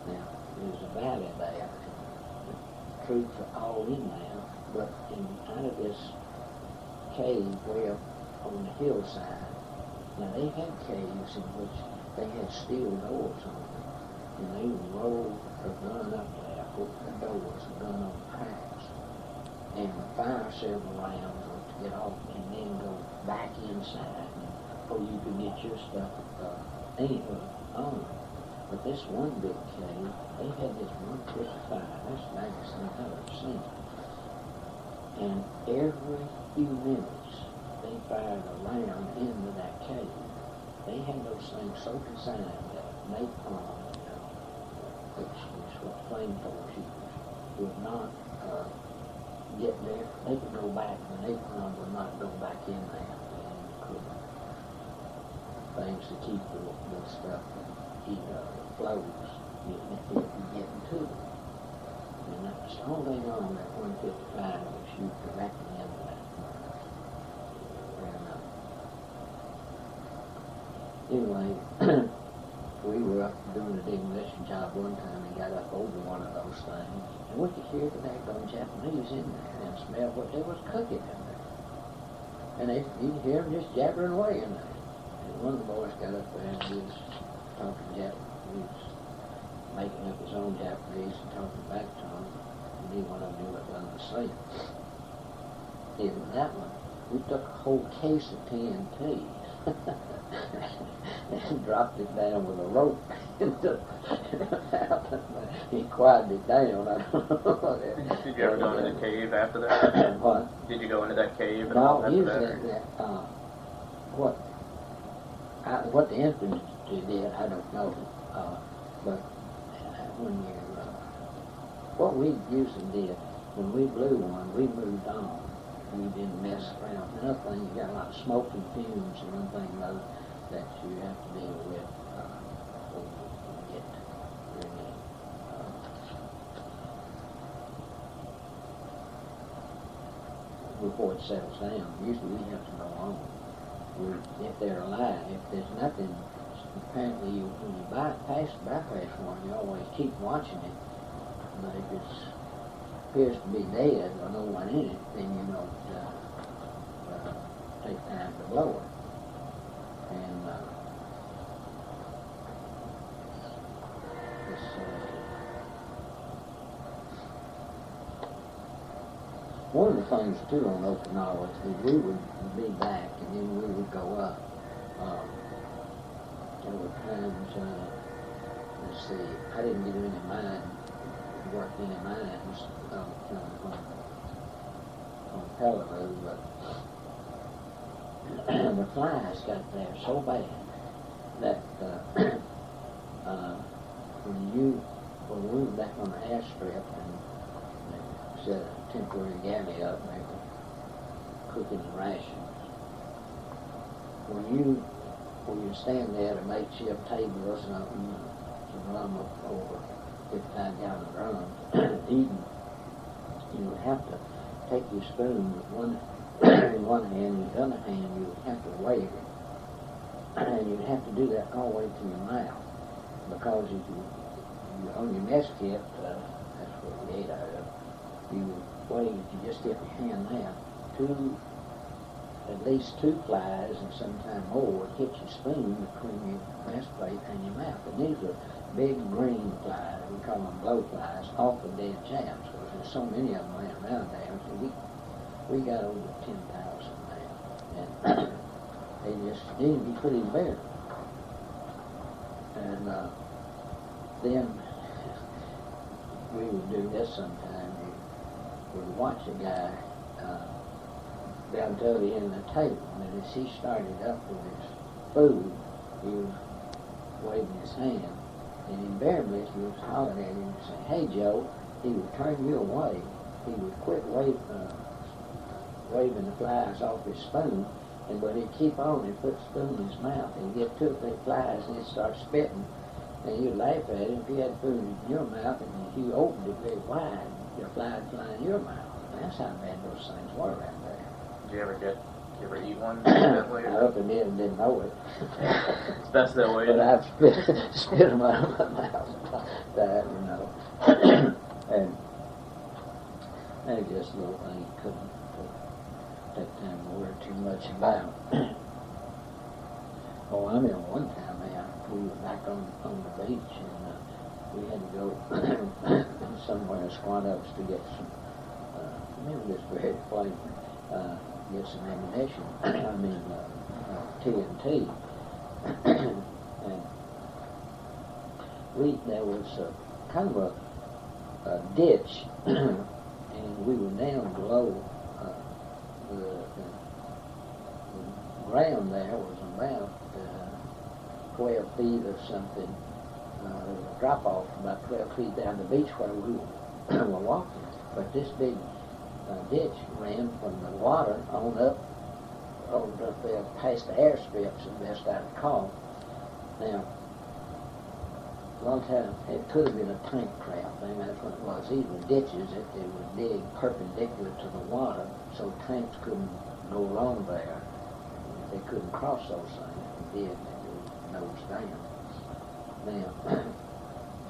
Now, there's a valley there. The troops are all in there, but out of this cave way up on the hillside, now they had caves in which they had steel doors on them, and they would roll a gun up there, open the doors, a gun on packs, and fire several rounds to get off, and then go back inside, or you could get your stuff anywhere on it. But this one big cave, they had this 155, that's the biggest thing I've ever seen. And every few minutes, they fired a round into that cave. They had those things so designed that napalm, which is what flamethrowers use, would not get there. They could go back, the napalm would not go back in there. Things to keep the stuff flows, if you get to them. And that's all they know on that 155 was shoot directly into that. Anyway, we were up doing a demolition job one time and got up over one of those things, and we could hear the daggone Japanese in there and smell what they was cooking in there. And you could hear them just jabbering away in there. And one of the boys got up there and he was talking Japanese, making up his own Japanese and talking back to them, and neither one of them knew what they were saying. Even that one, we took a whole case of TNT and dropped it down with a rope. He quieted it down. I don't know. Did you ever go into the cave after that? What? Did you go into that cave at No, all after that? What the infantry did, I don't know. But when what we usually did, when we blew one, we moved on. We didn't mess around. Another thing, you got a lot of smoke and fumes and one thing or other that you have to deal with when you get really before it settles down. Usually we have to go on. If they're alive, if there's nothing, apparently when you bypass one, you always keep watching it. But if it appears to be dead or no one in it, then you don't take time to blow it. And one of the things too on Okinawa is we would be back and then we would go up. There were times, let's see, I didn't get any work any mines on Pellevu, but the flies got there so bad that when we were back on the airstrip and they set a temporary galley up and they were cooking the rations, when you where you stand there at a makeshift table or something, some rum over 55-gallon drums, eating, you would have to take your spoon with one in one hand, and the other hand you would have to wave it. And you'd have to do that all the way to your mouth, because if you on your mess kit, that's what we ate out of, you wave it, you just dip your hand there. At least two flies, and sometimes more, would hit your spoon between your mess plate and your mouth. And these are big green flies, we call them blow flies, off the dead chaps, because there's so many of them laying around there. So we got over 10,000 now, and they just need to be put in bed. And then we would do this sometime. We would watch a guy down to the end of the table, and as he started up with his food, he was waving his hand, and invariably if you was hollering at him and say, "Hey Joe," he would turn you away. He would quit waving the flies off his spoon, but he'd keep on and put the spoon in his mouth, and he'd get 2 or 3 flies, and he'd start spitting, and you'd laugh at him. If you had food in your mouth and you opened it very wide, your fly would fly in your mouth. And that's how bad those things were around there. Did you ever eat one accidentally? I up and in and didn't know it. It's best that way. But I've spit them out of my mouth. That, you know. And they're just little things you couldn't take time to worry too much about. Oh, I remember one time we were back on the beach, and we had to go somewhere, a squad of us, to get some, remember this very flavor, get some ammunition, I mean TNT. And there was kind of a ditch, and we were down below the ground. There was about 12 feet or something. There was a drop off about 12 feet down the beach where we were walking. But this big ditch ran from the water on up there past the airstrips, as best I recall. Now, a long time, it could have been a tank craft thing, that's what it was. These were ditches that they would dig perpendicular to the water, so tanks couldn't go along there. They couldn't cross those things. If they did, they would nose down. Now,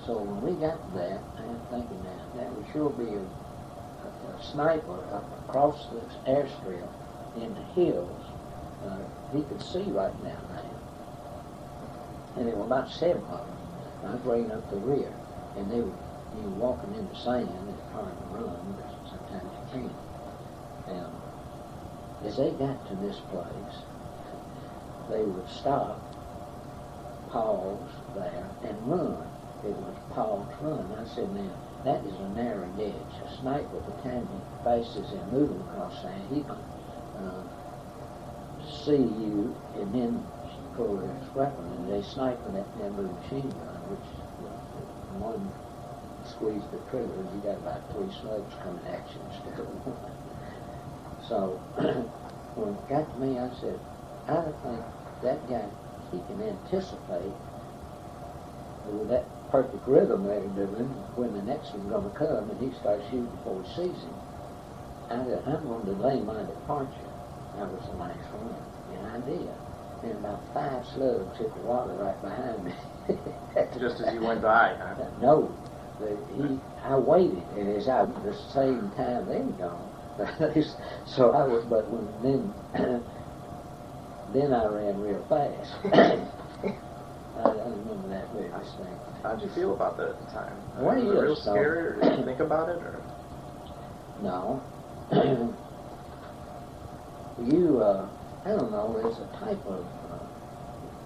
so when we got to that, I'm thinking that would sure be a sniper up across this airstrip in the hills. He could see right down there. And there were about 7 of them. I was right up the rear. And you were walking in the sand, it's hard to run, but sometimes you can't. And as they got to this place, they would stop, pause there, and run. It was pause, run. I said, now, that is a narrow ditch. A sniper, at the time he faces and moving across sand, he can see you and then pull his weapon. And they snipe with that little machine gun, which one squeezed the trigger, you got about 3 slugs coming at you instead of 1. So when it got to me, I said, I think that guy, he can anticipate with that perfect rhythm they're doing when the next one's going to come, and he starts shooting before he sees him. I said, I'm going to delay my departure. I was the last one, and I did. And about 5 slugs hit the water right behind me. Just as you went by, huh? No. I waited, and as I at the same time they were gone. So I was, but then I ran real fast. I remember that very distinctly. How'd you feel about that at the time? Well, was it real scary, or did you think about it, or? No. I don't know, there's a type of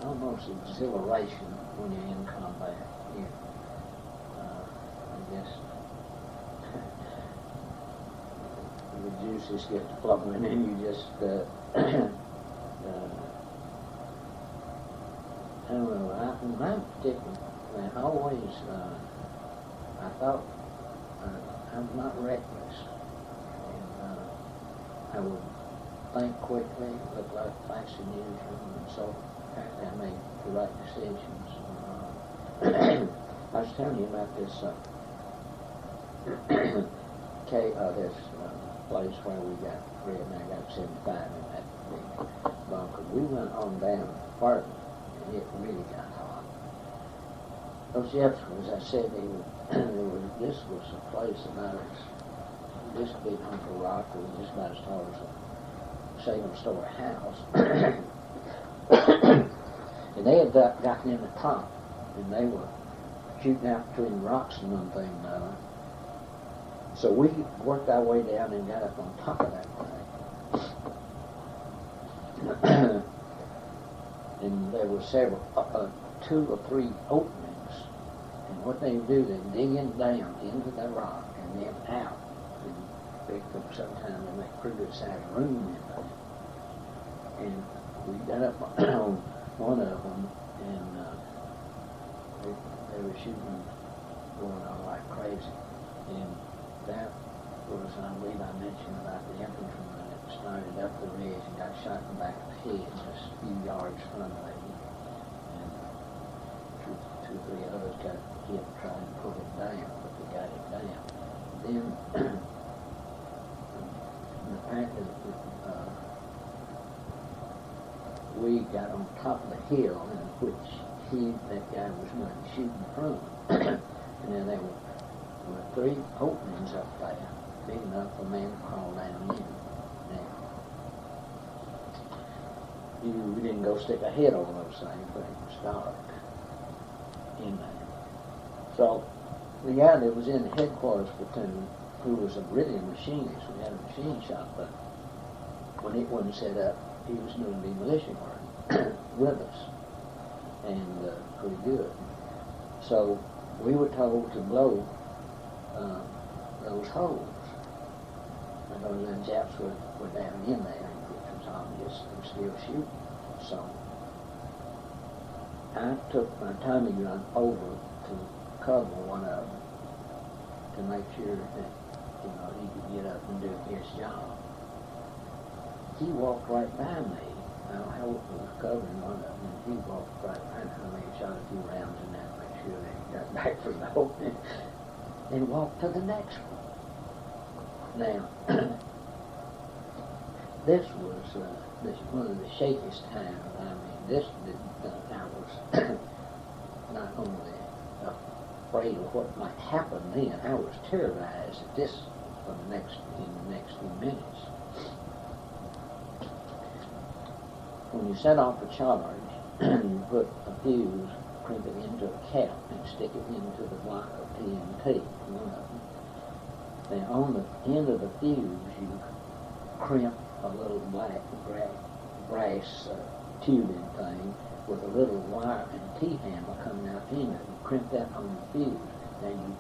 almost exhilaration when you're in combat. I guess the juices get flowing and you just, I don't know, in my particular, I always, I thought I'm not reckless. And I would think quickly, look like flash in the newsroom and so apparently I made the right decisions. I was telling you about this this place where we got red, and I got 75 in that big bunker. We went on down further, and it really got hot. Those Jeffersons, I said, this was a place about this big hunk of rock was just about as tall as a Salem store house. And they had gotten in the top, and they were shooting out between rocks and one thing and another. So we worked our way down and got up on top of that thing. And there were several, 2 or 3 openings. And what they do, they dig in down into the rock and then out. And they took some time to make pretty good sized room in there. And we got up on one of them, and they were shooting, going on like crazy. And that was, I believe I mentioned about the infantryman that started up the ridge and got shot in the back of the head just a few yards from me. And 2 or 3 others got hit trying to pull it down, but they got it down. Then, apparently, we got on top of the hill in which that guy was going to shoot from. And then there were 3 openings up there, big enough for a man to crawl down in. Now, we didn't go stick a head over those things, but it was dark in there. So, the guy that was in the headquarters platoon, who was a brilliant machinist, we had a machine shop, but when it wasn't set up, he was doing demolition work with us, and pretty good. So we were told to blow those holes. And those Japs were down in there, which was obvious, they were still shooting. So I took my Tommy gun over to cover one of them to make sure that, he could get up and do his job. He walked right by me. I was covering one of them, and he walked right by me and shot a few rounds in there to make sure that he got back from the opening, and walked to the next one. Now, this was one of the shakiest times. I mean, I was not only afraid of what might happen then, I was terrorized at this in the next few minutes. When you set off a charge, you put a fuse, crimp it into a cap, and stick it into the block of TNT, one of them. Then on the end of the fuse, you crimp a little black brass tubing thing with a little wire and T-handle coming out in it. You crimp that on the fuse. Then you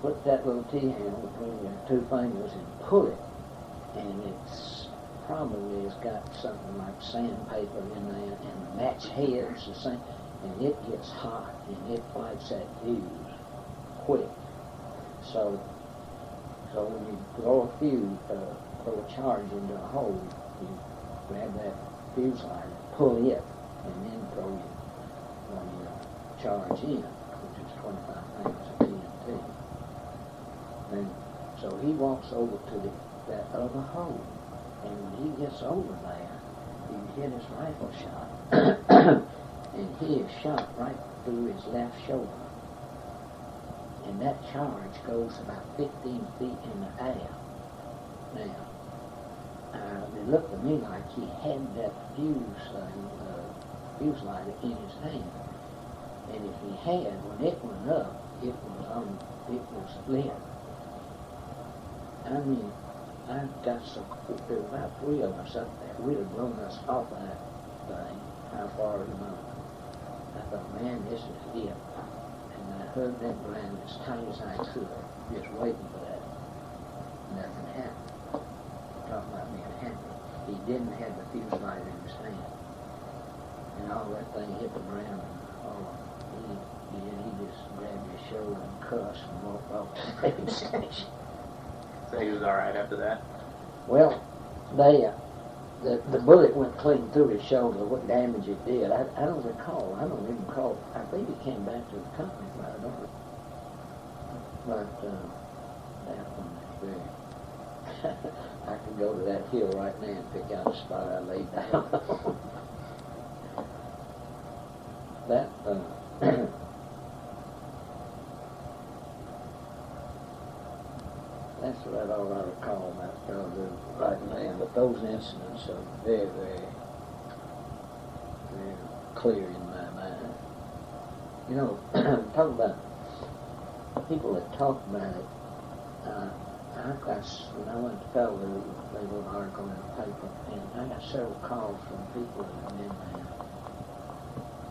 put that little T-handle between your 2 fingers and pull it, and it's probably has got something like sandpaper in there, and the match head's the same, and it gets hot, and it lights that fuse quick. So when you throw a charge into a hole, you grab that fuse line, pull it, and then throw your charge in, which is 25 pounds of TNT. And so he walks over to that other hole. And when he gets over there, he hit his rifle shot, and he is shot right through his left shoulder. And that charge goes about 15 feet in the air. Now, it looked to me like he had that fuse lighter in his hand. And if he had, when it went up, it was lit. I mean, I got so, there were about 3 of us up there. We'd have blown us off of that thing. How far we went. I thought, man, this is it. And I heard that ground as tight as I could, just waiting for that. Nothing happened. Talking about being happy. He didn't have the fuse lighter in his hand. And all that thing hit the ground, and he just grabbed his shoulder and cussed and walked off to the station. So he was all right after that? Well, they the bullet went clean through his shoulder. What damage it did, I don't recall. I don't even recall. I think he came back to the company, but I don't. But that one is very. I could go to that hill right now and pick out a spot I laid down. That. That's about all I recall about Peleliu right now. But those incidents are very, very, very clear in my mind. You know, talk about people that talk about it. When I went to Peleliu, they wrote an article in the paper, and I got several calls from people that have been there.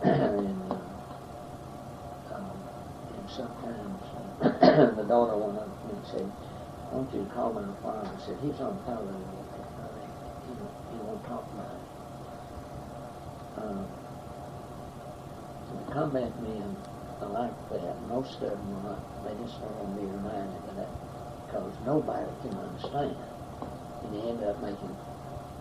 And sometimes the daughter went up to me and said, "I want you to call my father." I said, "He's on Peleliu. He won't talk about it." The combat men are like that. Most of them are not. They just don't want to be reminded of that, because nobody can understand. And they end up making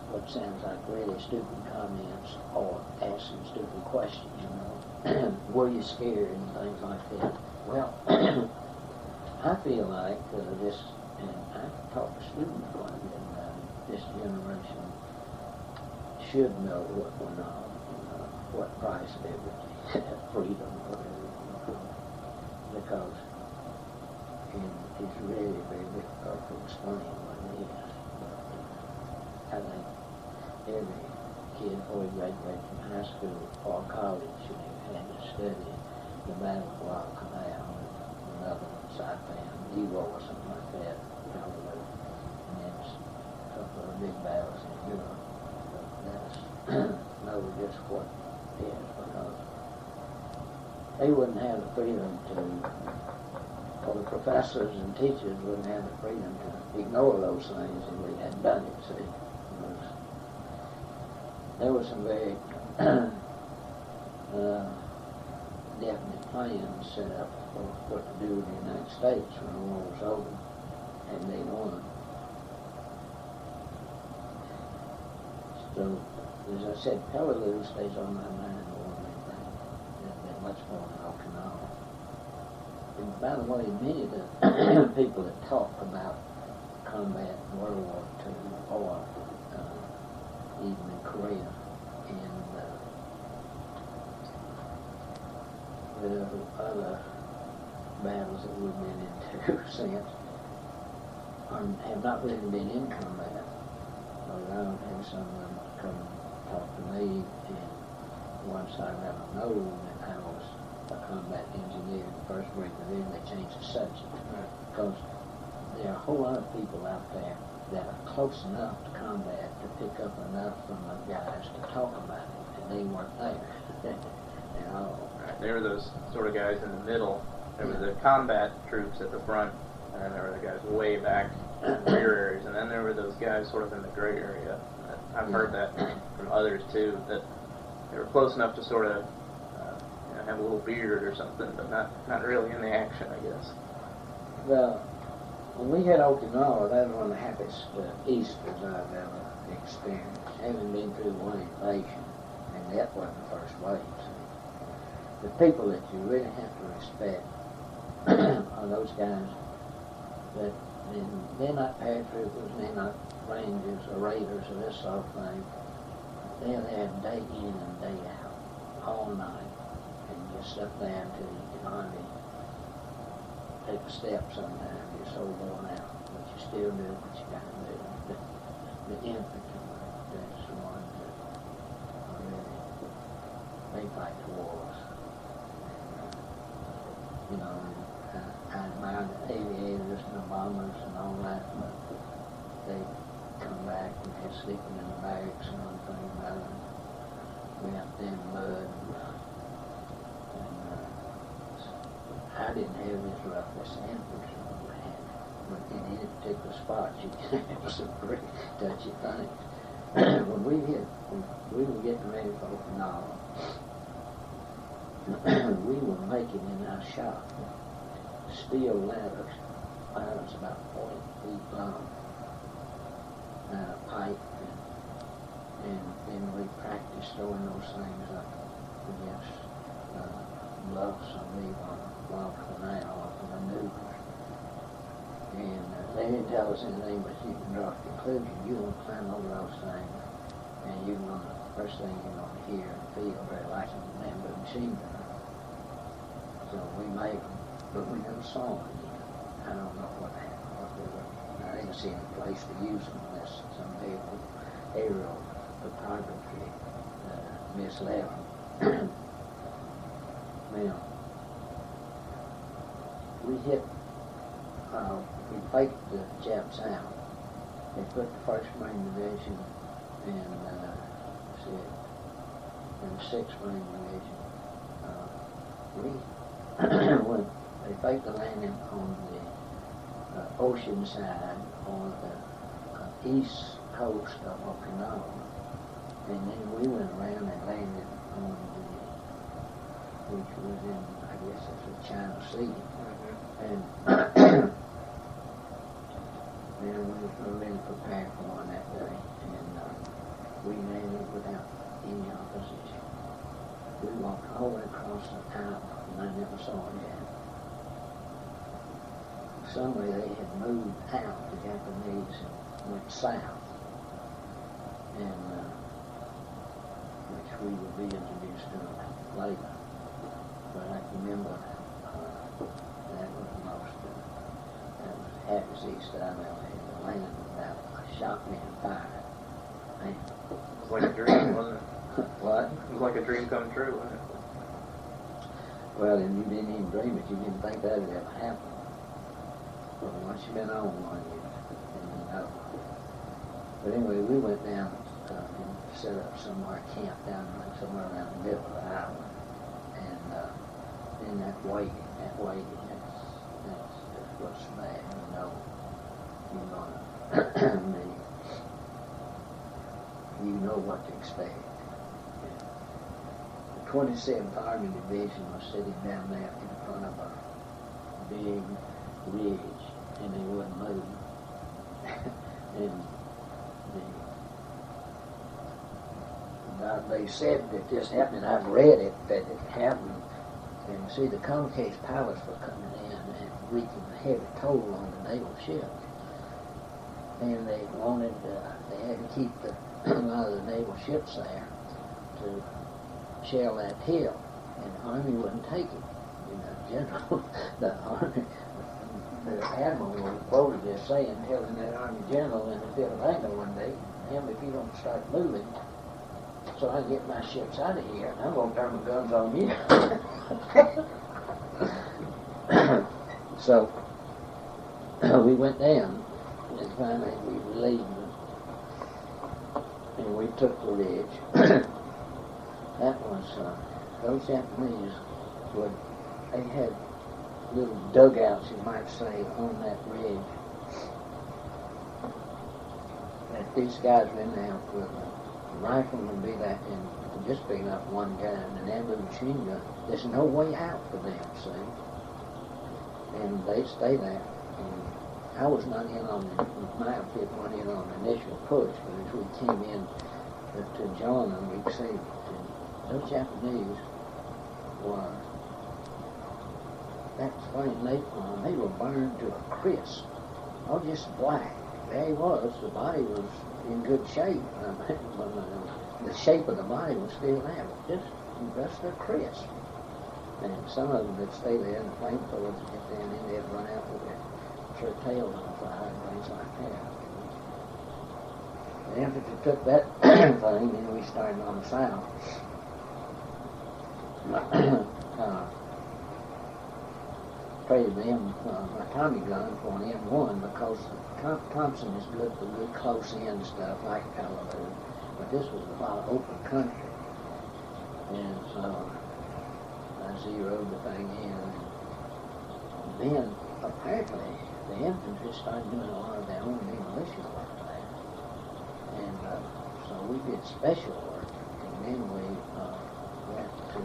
what sounds like really stupid comments or asking stupid questions, you know. Were you scared and things like that? Well, I feel like this, and I've talked to students quite a bit about it, this generation should know what went on, what price liberty, freedom, whatever you want to call it, because it's really very difficult to explain what it is. But I think every kid before he graduates from high school or college should have had to study the Battle of Guadalcanal and another Saipan, Evo or something like that, probably. And then a couple of big battles in Europe. But that's know just what it is, because they wouldn't have the freedom to, or the professors and teachers wouldn't have the freedom to ignore those things if we hadn't done it, see. There was some very definite plans set up for what to do with the United States when the war was over, and they won. So, as I said, Peleliu stays on my mind more than anything. They're much more than Okinawa. And by the way, many of the people that talk about combat in World War II or even in Korea and the other battles that we've been into since have not really been in combat. But I don't have some of them come and talk to me, and once I let them know that I was a combat engineer in the 1st Marine Division, they changed the subject. Because there are a whole lot of people out there that are close enough to combat to pick up enough from the guys to talk about it, and they weren't there. There were those sort of guys in the middle. There were the combat troops at the front, and then there were the guys way back in the rear areas, and then there were those guys sort of in the gray area. I've heard that from others too, that they were close enough to sort of have a little beard or something, but not really in the action, I guess. Well, when we had Okinawa, that was one of the happiest Easters I've ever experienced. Having been through one invasion, and that wasn't the first wave. The people that you really have to respect are those guys that they're not paratroopers, they're not rangers or raiders or this sort of thing. They're there day in and day out, all night, and just sit there until you can hardly take a step sometimes. You're so worn out, but you still do what you got to do. The infantry, that's the ones that are really, they fight the wars. And, I admire the aviators and the bombers and all that, but they come back and they're sleeping in the barracks and one thing about it. We out there in the mud. I didn't have as rough as the infantry had, but in any particular spot, you can have some pretty touchy things. When we were getting ready for Okinawa, we were making in our shop steel ladders. About 40 feet long, pipe, and and then we practiced throwing those things up against bluffs and leave on a log canal up in the news. And they didn't tell us anything, but you can draw a conclusion. You want to climb over those things, and you're going to, first thing you're going to hear and feel very like a bamboo machine gun. So we made them, but we never saw them again. I don't know what happened, what they were. I didn't see any place to use them unless some aerial photography misled them. Now, we faked the Japs out. They put the 1st Marine Division and the 6th Marine Division. When they faked the landing on the ocean side on the east coast of Okinawa, and then we went around and landed on which was in, I guess it's the China Sea. And then we were really prepared for one that day, and we landed without any opposition. We walked all the way across the island, and I never saw it again. Somewhere they had moved out, the Japanese, and went south, and which we would be introduced to later. But I can remember that was the happiest East I've ever had. The land without a shot being fired. It was like a dream, wasn't it? What? It was like a dream come true, wasn't it? Well, and you didn't even dream it. You didn't think that would ever happen. But once you've been on one, you know. But anyway, we went down and set up somewhere, camped down somewhere around the middle of the island. And then that waiting, that's what's bad, you know. You're gonna you know what to expect. The 27th Army Division was sitting down there in front of a big ridge, and they wouldn't move. And they said that this happened. I've read it, that it happened. And see, the Comcase pilots were coming in and wreaking a heavy toll on the naval ships. And they wanted, they had to keep a lot of the naval ships there to shell that hill. And the Army wouldn't take it. You know, the Army, the Admiral was quoted as saying, telling that Army General in the field of battle one day, him, if you don't start moving, so I can get my ships out of here, and I'm going to turn my guns on you. So we went down, and finally we were leaving, and we took the ridge. That was, those Japanese they had little dugouts, you might say, on that ridge. And these guys were in there with a rifle would be that, and just be enough one gun, and then with a machine gun. There's no way out for them, see? And they stay there. And I was not in on my outfit went in on the initial push, but as we came in to join them, we could see those Japanese were, that was funny, they were burned to a crisp. Oh, just black. There he was. The body was in good shape. The shape of the body was still there, but just a crisp. And some of them would stay there, and the flamethrowers would get down in there and run out with their tails on fire and things like that. And after we took that thing, then we started on the south. Traded my Tommy gun for an M1 because Thompson is good for good close-in stuff like caliber, but this was a lot of open country, and so I zeroed the thing in. And then apparently the infantry started doing a lot of their own demolition work there, and so we did special work, and then we went to.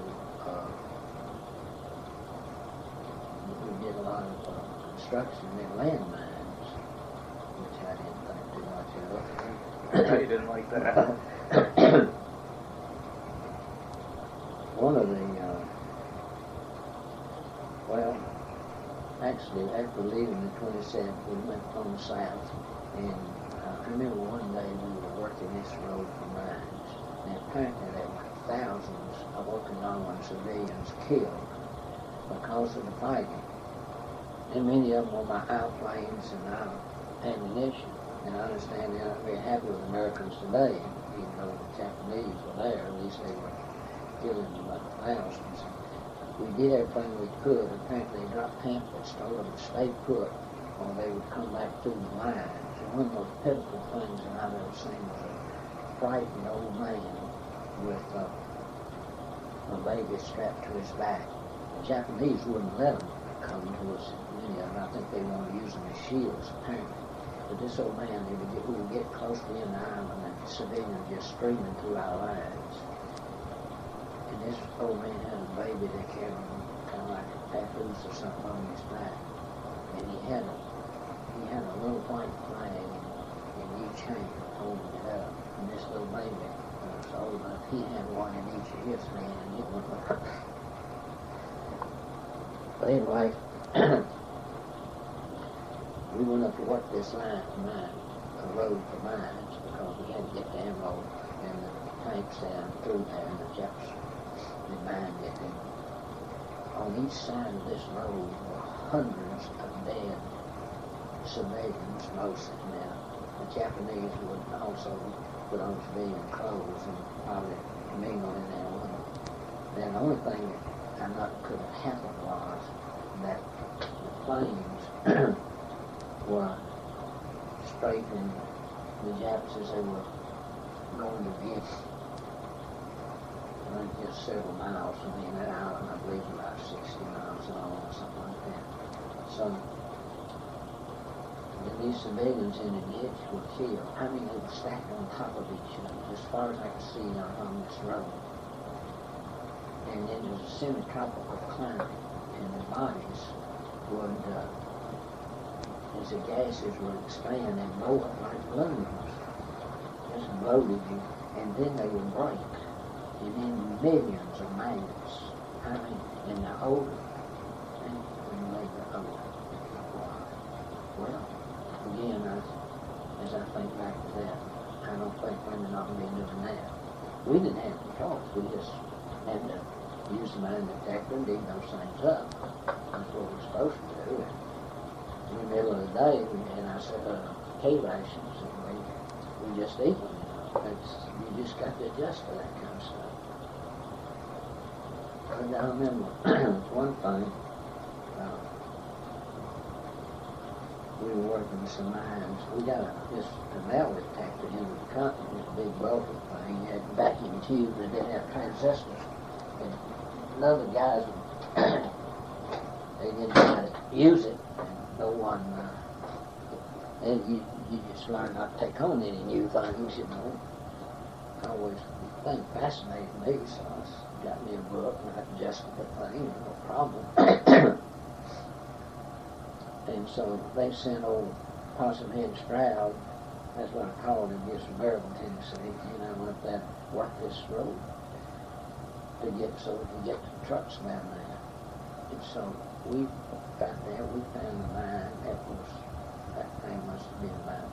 We did a lot of construction in landmines, which I didn't think too much of it. You didn't like that. One of the, well, actually, after leaving the 27th, we went on south, and I remember one day we were working this road for mines, and apparently there were thousands of Okinawan civilians killed because of the fighting. And many of them were by our planes and our ammunition. And I understand they're not very happy with Americans today, even though the Japanese were there, at least they were killing them by the thousands. We did everything we could. Apparently they dropped pamphlets, told them to stay put, or they would come back through the lines. And one of the most pitiful things that I've ever seen was a frightened old man with a baby strapped to his back. The Japanese wouldn't let them come to us, many of them. I think they wanted to use them as shields, apparently. But this old man, we would get close to the island, and the civilians just streaming through our lines. And this old man had a baby that carried him kind of like a papoose or something on his back. And he had a little white flag in each hand holding it up. And this little baby was old enough, he had one in each of his hands, and it went up. But anyway, we went up to work this line for mine, a road for mines, because we had to get the ammo and the tanks down through there, and the Jefferson. They mined it. And on each side of this road were hundreds of dead civilians, mostly. Now, the Japanese would also put on civilian clothes and probably mingle in there with them. Then the only thing that could have happened was that the planes were strafing the Japs as they were going to be just several miles from me, and that island, I believe, about 60 miles long or something like that. So these civilians in the ditch were killed. I mean, they were stacked on top of each other, as far as I could see on this road. And it was a semi-tropical climate, and the bodies would, as the gases would expand and blow up like balloons, just bloated you, and then they would break. And then millions of maggots, I mean, in the odor, and they were odor. Well, again, as I think back to that, I don't think women ought to be doing that. We didn't have the choice. We just had to use the mine detector and dig those things up. That's what we're supposed to do. And in the middle of the day, we had our hay rations, and we just eat them. You just got to adjust to that kind of stuff. And I remember one thing, we were working with some mines. We got a metal detector in the company, this big bulky thing. It had vacuum tubes that didn't have transistors. And none of the guys, they didn't know how to use it. And no one, and you just learn not to take on any new things, you know. I always think fascinated me, so I got me a book and I adjusted the thing, no problem. And so they sent old Possum Head Stroud, that's what I called him, he's from Maryland, Tennessee, and I went there, worked this road so we could get the trucks down there. And so we got there, we found the mine, that thing must have been about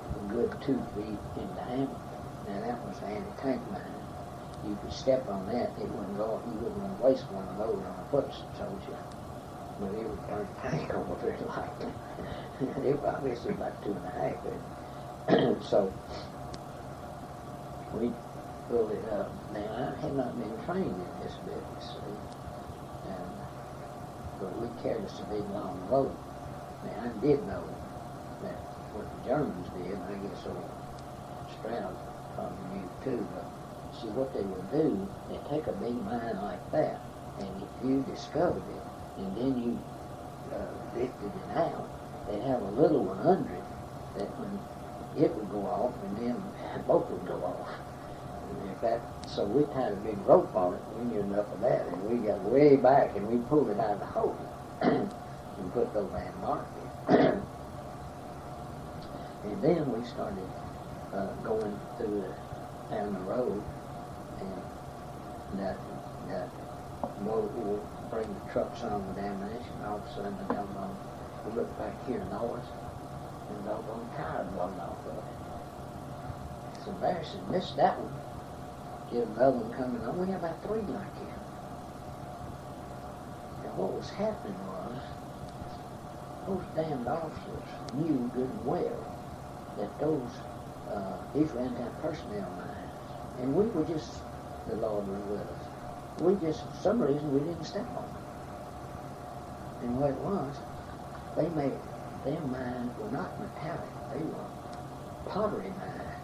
a good 2 feet in diameter. Now that was an anti-tank mine. You could step on that, it wouldn't go off. You wouldn't want to waste one of those on a foot soldier. But it would burn tank over very likely. It was obviously about 2.5 feet. So we pulled it up. Now I had not been trained in this business, see. But we carried us a big long road. Now I did know that what the Germans did, I guess old Stroud probably knew too, but see what they would do, they'd take a big mine like that, and if you discovered it, and then you lifted it out, they'd have a little one under it, that when it would go off, and then both would go off. So we tied a big rope on it, we knew enough of that, and we got way back, and we pulled it out of the hole, and put those man marks in. And then we started going through down the road, and that will bring the trucks on with ammunition. All of a sudden, the doggone, we look back here north, and the doggone tire blown off of it. It's embarrassing. Missed that one. Get another one coming on. We had about 3 like him. And what was happening was, those damned officers knew good and well that these were anti-personnel mines. And we were just, the Lord was with us. We just, for some reason, we didn't step on them. And what it was, their mines were not metallic, they were pottery mines.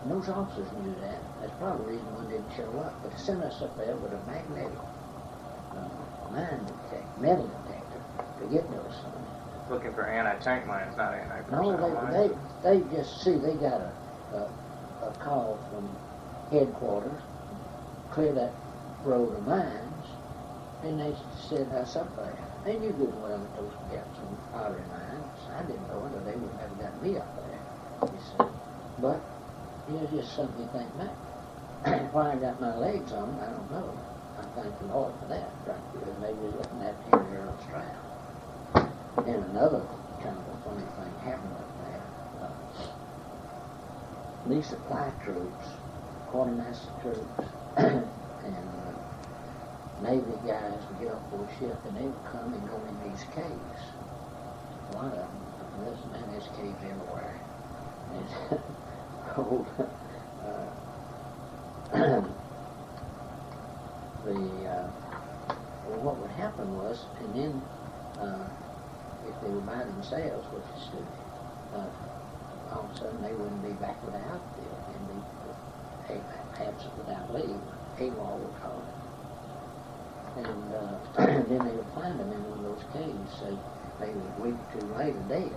And those officers knew that. That's probably the reason one didn't show up. But to send us up there with a magnetic metal detector to get those things. Looking for anti-tank mines, not anti-personnel No, mines. they just see they got a call from headquarters, clear that road of mines, and they sent us up there. They knew good and well that those got some pottery mines. I didn't know it, or they would have got me up there, you see. But it was just something you think back. Why I got my legs on it, I don't know. I thank the Lord for that, right? Because maybe we're looking at Henry Earl Stroud. And another kind of a funny thing happened up there. These supply troops, quartermaster troops, and Navy guys would get off board ship, and they would come and go in these caves. A lot of them. There's caves everywhere. And old, what would happen was, and then if they were by themselves, which is stupid, all of a sudden they wouldn't be back with the outfield and be absent without leave. AWOL would call it. And then they would find them in one of those caves, say maybe a week or 2 later, dead.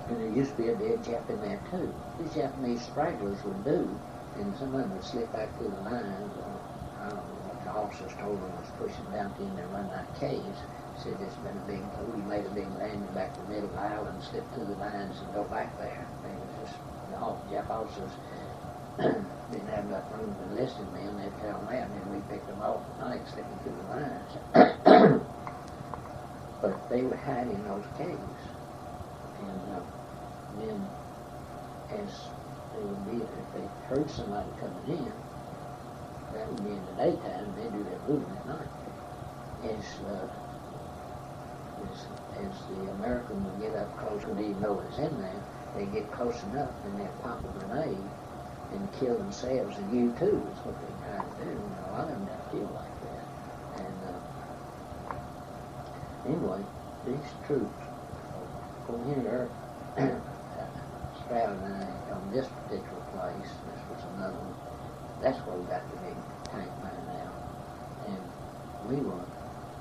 And there used to be a dead Jap in there too. These Japanese stragglers would do, and some of them would slip back through the lines, or I don't know what the officers told them was pushing down in there, running out caves. Said there's been a big, we made a big landing back to the middle of the island, slip through the lines and go back there. They was just, the Jap officers didn't have enough room to enlisted men. They'd tell them that, and then we picked them off at night, slipping through the lines. But they would hide in those caves. And then, as they would be, if they heard somebody coming in, that would be in the daytime, and they'd do their looting at night. As the American would get up close, wouldn't even know it was in there, they'd get close enough, and they'd pop a grenade and kill themselves, and you too, is what they tried to do. And a lot of them got killed like that. And anyway, these troops, Henry Stroud and I, on this particular place, this was another one, that's where we got the big tank mine now. And we were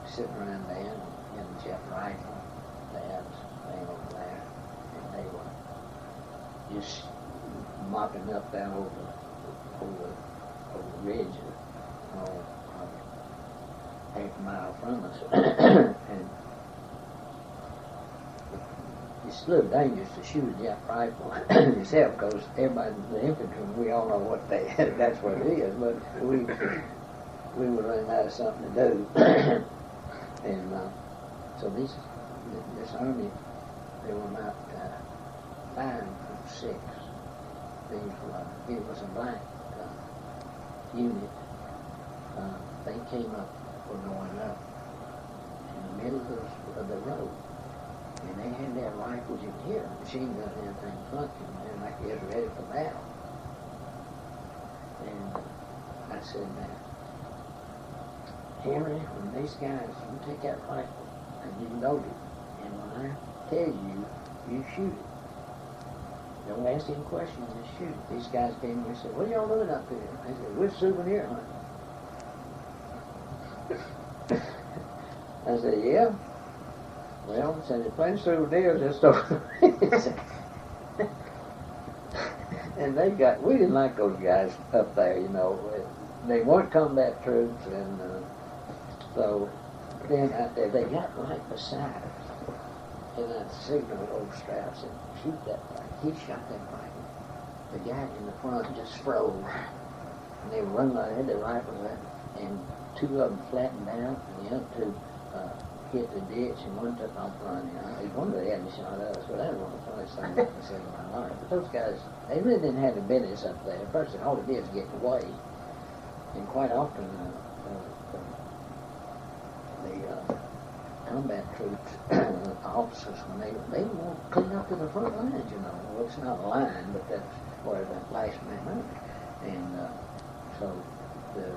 sitting around there, and the Jap rifle, they was laying over there, and they were just mopping up down over the ridge, probably half a mile from us. And it's a little dangerous to shoot a Jap rifle yourself, because everybody, the infantrymen, we all know what that's what it is, but we were running out of something to do. And so this army, they were about 5 or 6. It was a black unit. They came up, were going up in the middle of the road. And they had their rifles in here, machine gun and everything funking, and like they was ready for battle. And I said, now, Henry, when these guys, you take that rifle and you load it, and when I tell you, you shoot it. Don't ask any questions, just shoot it. These guys came and said, what are y'all doing up here? I said, we're souvenir hunting. I said, yeah. Well, so they're playing souvenirs just over the and we didn't like those guys up there, you know. They weren't combat troops, and so then out there, they got right beside us. and I signaled old Strauss and shoot that thing. He shot that rifle. The guy in the front just froze. And they were running like their rifles out, and two of them flattened out, and the other two hit the ditch, and one took off running. He wondered they hadn't shot us, but that was one of the funniest things I've ever seen in my life. But those guys, they really didn't have the business up there. First, all they did was get away. And quite often, the combat troops, officers, when they want to clean up to the front lines, you know. Well, it's not a line, but that's where the last man went. And so the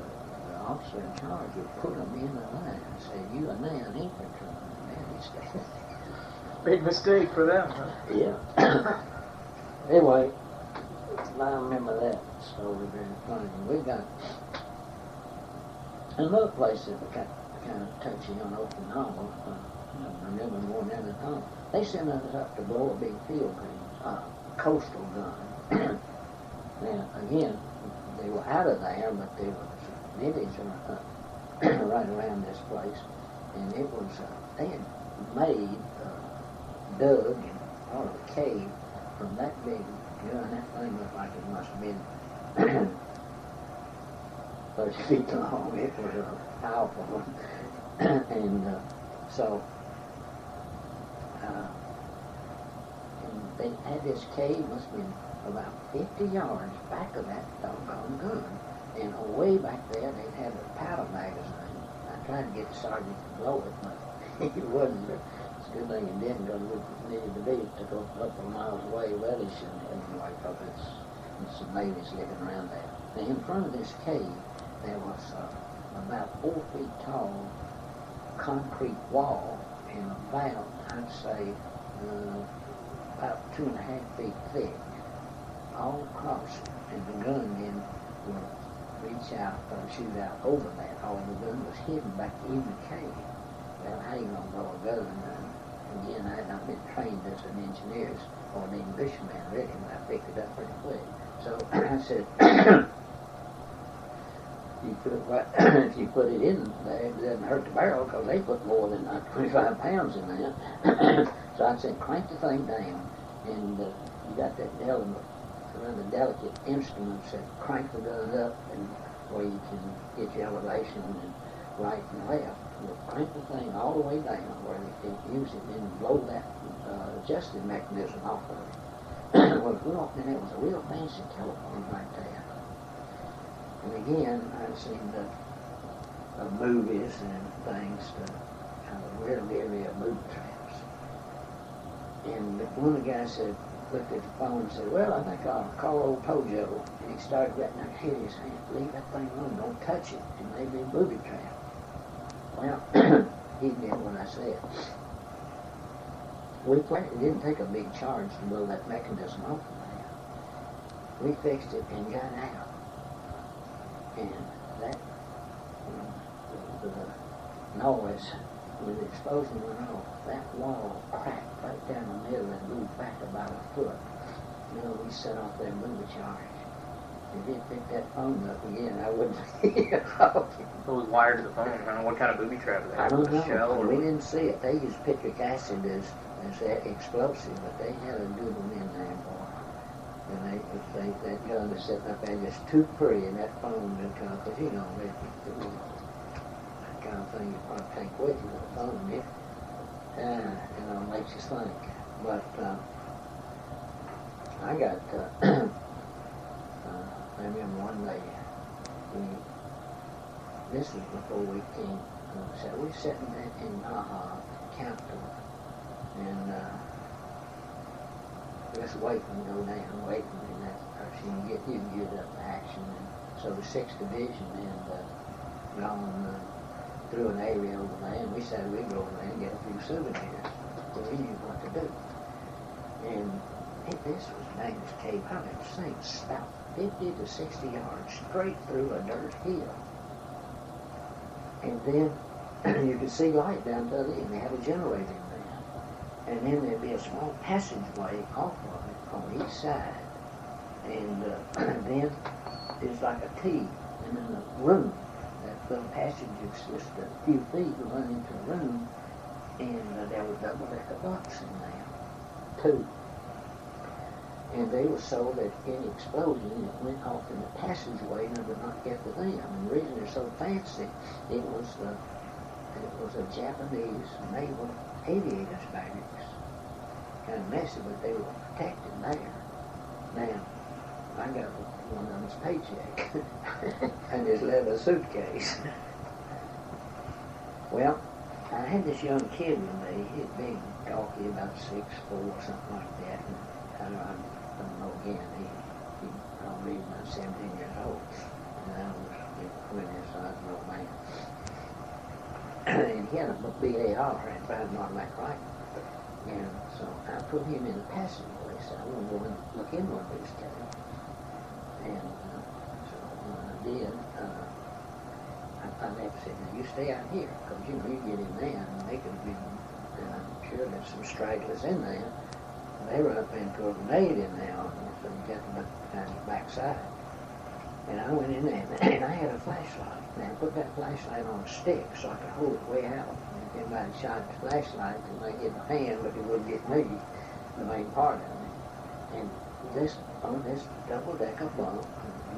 officer in charge would put them in the line and say, "You are now an infantryman." Man, he's Big mistake for them, huh? yeah. Anyway, I remember that story very funny. We got another place that got kind of touchy on Okinawa. I remember more than anything. They sent us up to blow a big field gun, coastal gun. Now, again, they were out of there, but there was village right around this place, and it was, they had made, dug and part of a cave from that big gun. That thing looked like it must have been 30 feet long. It was a powerful one. And so, and they had this cave, must have been about 50 yards back of that doggone gun. And away back there, they had a powder magazine. I tried to get the sergeant to blow it, but he wasn't. It's a good thing he didn't, because it needed to be. It took a couple of miles away. Well, he shouldn't have anyway, because it's some natives living around there. Now, in front of this cave, there was about 4 feet tall concrete wall, and about, I'd say, about 2.5 feet thick, all across it. And the gunmen would reach out or shoot out over that. All the gun was hidden back in the cave. Well, how you gonna blow a gun? Again, I had not been trained as an engineer or an Englishman really, and I picked it up pretty quick. So I said, if you put it in there, it doesn't hurt the barrel, because they put more than 25 pounds in there. So I said, crank the thing down, and you got that element. One of the delicate instruments that crank the gun up, and where you can get your elevation and right and left. You'll crank the thing all the way down where they can use it and blow that adjusting mechanism off of it. Well, we walked in, it was a real fancy telephone right there. And again, I've seen the movies and things, real area booby traps. And one of the guys said, looked at the phone and said, "Well, I think I'll call old Pojo." And he started getting up hit his hand. "Leave that thing alone, don't touch it. It may be a booby trap." Well, he did what I said. It didn't take a big charge to blow that mechanism off of there. We fixed it and got out. And that, the noise, when the explosion went off, that wall cracked right down the middle and moved back about a foot. You know, we set off that booby charge. If he'd picked that phone up again, I wouldn't. It was wired to the phone. I don't know what kind of booby trap they had. I don't know. Shell or We didn't see it. They used citric acid as explosive, but they had a good one in there, boy. And that gun was sitting up there just too pretty, and that phone, because you know, it was that kind of thing you probably take with you, the phone, yeah. You know, it makes you think. But I got, I remember one day, this was before we came, so we were sitting in Capital, and just waiting to go down, waiting, and that person you can get up to action. And so the 6th Division had gone through an area over there, and we said we'd go over there and get a few souvenirs, so we knew what to do. And this was a dangerous cave. I would think about 50 to 60 yards straight through a dirt hill. And then you could see light down to the end. They had a generator in there. And then there'd be a small passageway off of it on each side. And then it's like a T. And in the room, that little passage is just a few feet to run into a room. and there were double-decker bus in there, 2. And they were so that any explosion, it went off in the passageway and it would not get to them. And the reason they're so fancy, it was a Japanese naval aviators barracks. Kind of messy, but they were protected there. Now, I got one of his paycheck and his leather suitcase. Well, I had this young kid with me. He'd been gawky, about 6'4", something like that. And I don't know again. He probably about 17 years old. And I was in the 20s, so I was an old man. And he had a BAR, and fired an automatic rifle. And so I put him in the passageway, so I wanted to go and look in one of these caves. And so when I did, I left said, now you stay out here, because you know you get in there, and they could have been, and I'm sure there's some stragglers in there. And they were up into a grenade in there, so you got to look down the backside. And I went in there, and I had a flashlight. Now I put that flashlight on a stick so I could hold it way out. And if anybody shot the flashlight, they might get my hand, but it wouldn't get me, the main part of it. And this, on this double-decker bunk,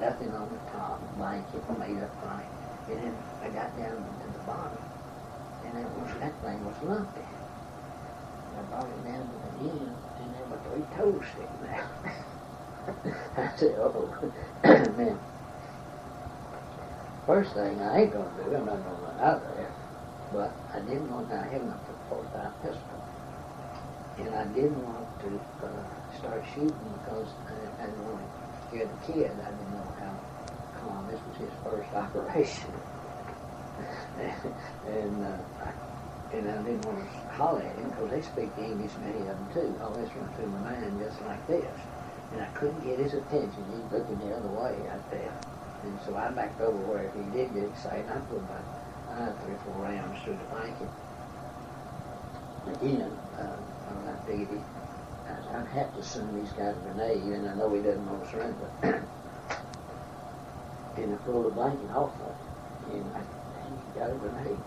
nothing on the top, blanket made up right. And then I got down to the bottom, and that thing was lumpy. I brought it down to the end, and there were 3 toes sticking out. I said, oh, man. First thing I ain't gonna do, I'm not gonna run out of there, but I didn't want to have enough for a .45 pistol. And I didn't want to start shooting because I didn't want to scare the kid. I didn't know how calm. This was his first operation. and I didn't want to holler at him because they speak English, many of them too. All this went through my mind just like this. And I couldn't get his attention. He was looking the other way, I tell. And so I backed over where if he did get excited, I put about 3 or 4 rounds through the blanket. Again, I figured I'd have to assume he's got a grenade, and I know he doesn't want to surrender. And I pulled the blanket off of it, and he got a grenade.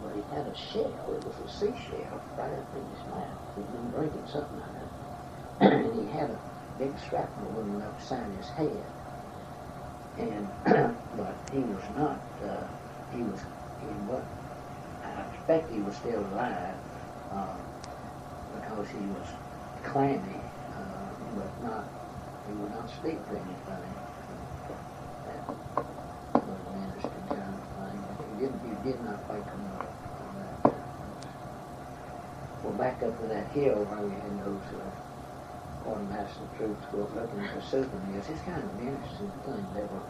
But he had a shell. It was a seashell right up in his mouth. He'd been drinking something out of it. And he had a big shrapnel wound up beside his head. And, but he was not, I expect he was still alive, because he was clammy, but not, he would not speak to anybody. That was an interesting kind of thing, but he did not wake him up on that. Well, back up to that hill where we had those, quartermasters and troops go up looking for souvenirs. It's kind of an interesting thing. There were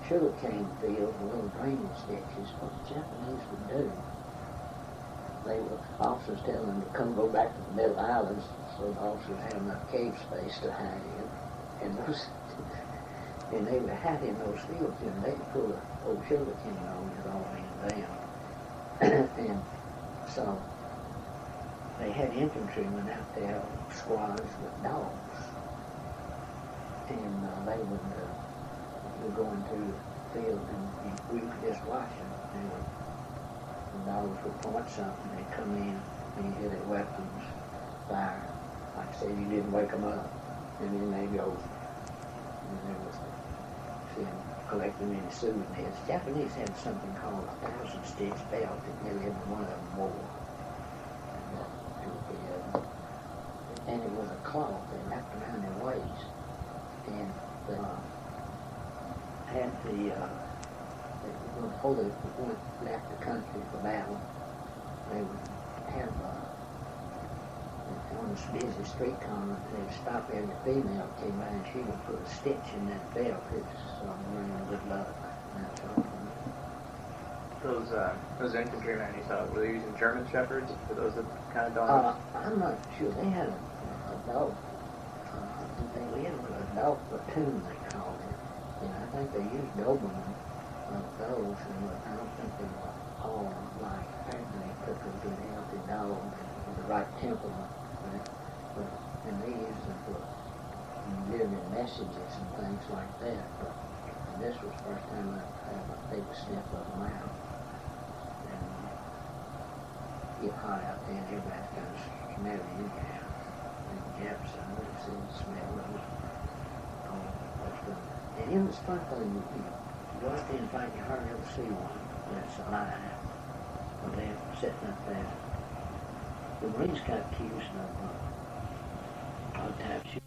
sugarcane fields with little drainage ditches. What the Japanese would do, they were officers telling them to come go back to the middle islands so the officers had enough cave space to hide in. And they would hide in those fields, and they would pull the old sugarcane on it all the way down. And so they had infantrymen out there, squads with dogs, and they would go into the field, and we could just watch them. The dogs would point something, they'd come in, and you hear their weapons fire. Like I said, you didn't wake them up, and then they go, and there was them collecting any souvenirs. The Japanese had something called a 1,000-stitch belt that nearly every one of them wore. And it was a cloth they wrapped around their waist, and they had before they left the country for battle, they would have on this busy street corner, they'd stop every female that came by, and she would put a stitch in that belt. It's bringing good luck. That's all. Those infantrymen you saw, were they using German shepherds? Were those the kind of dogs? I'm not sure. They had a dog. I think they lived with a dog platoon, they called it. And I think they used Doberman of those, and I don't think they were all like that. They took a good healthy dog with the right temperament. And they used them for delivering messages and things like that. But this was the first time I had a big sniff of them out. get hot out there and everybody's kind of smelly anyhow. And Jefferson, it's in the smell of it. And in the sprinkling, you go out there and find you hardly ever see one that's alive. But they're sitting up there. The Marines got accused of a lot of times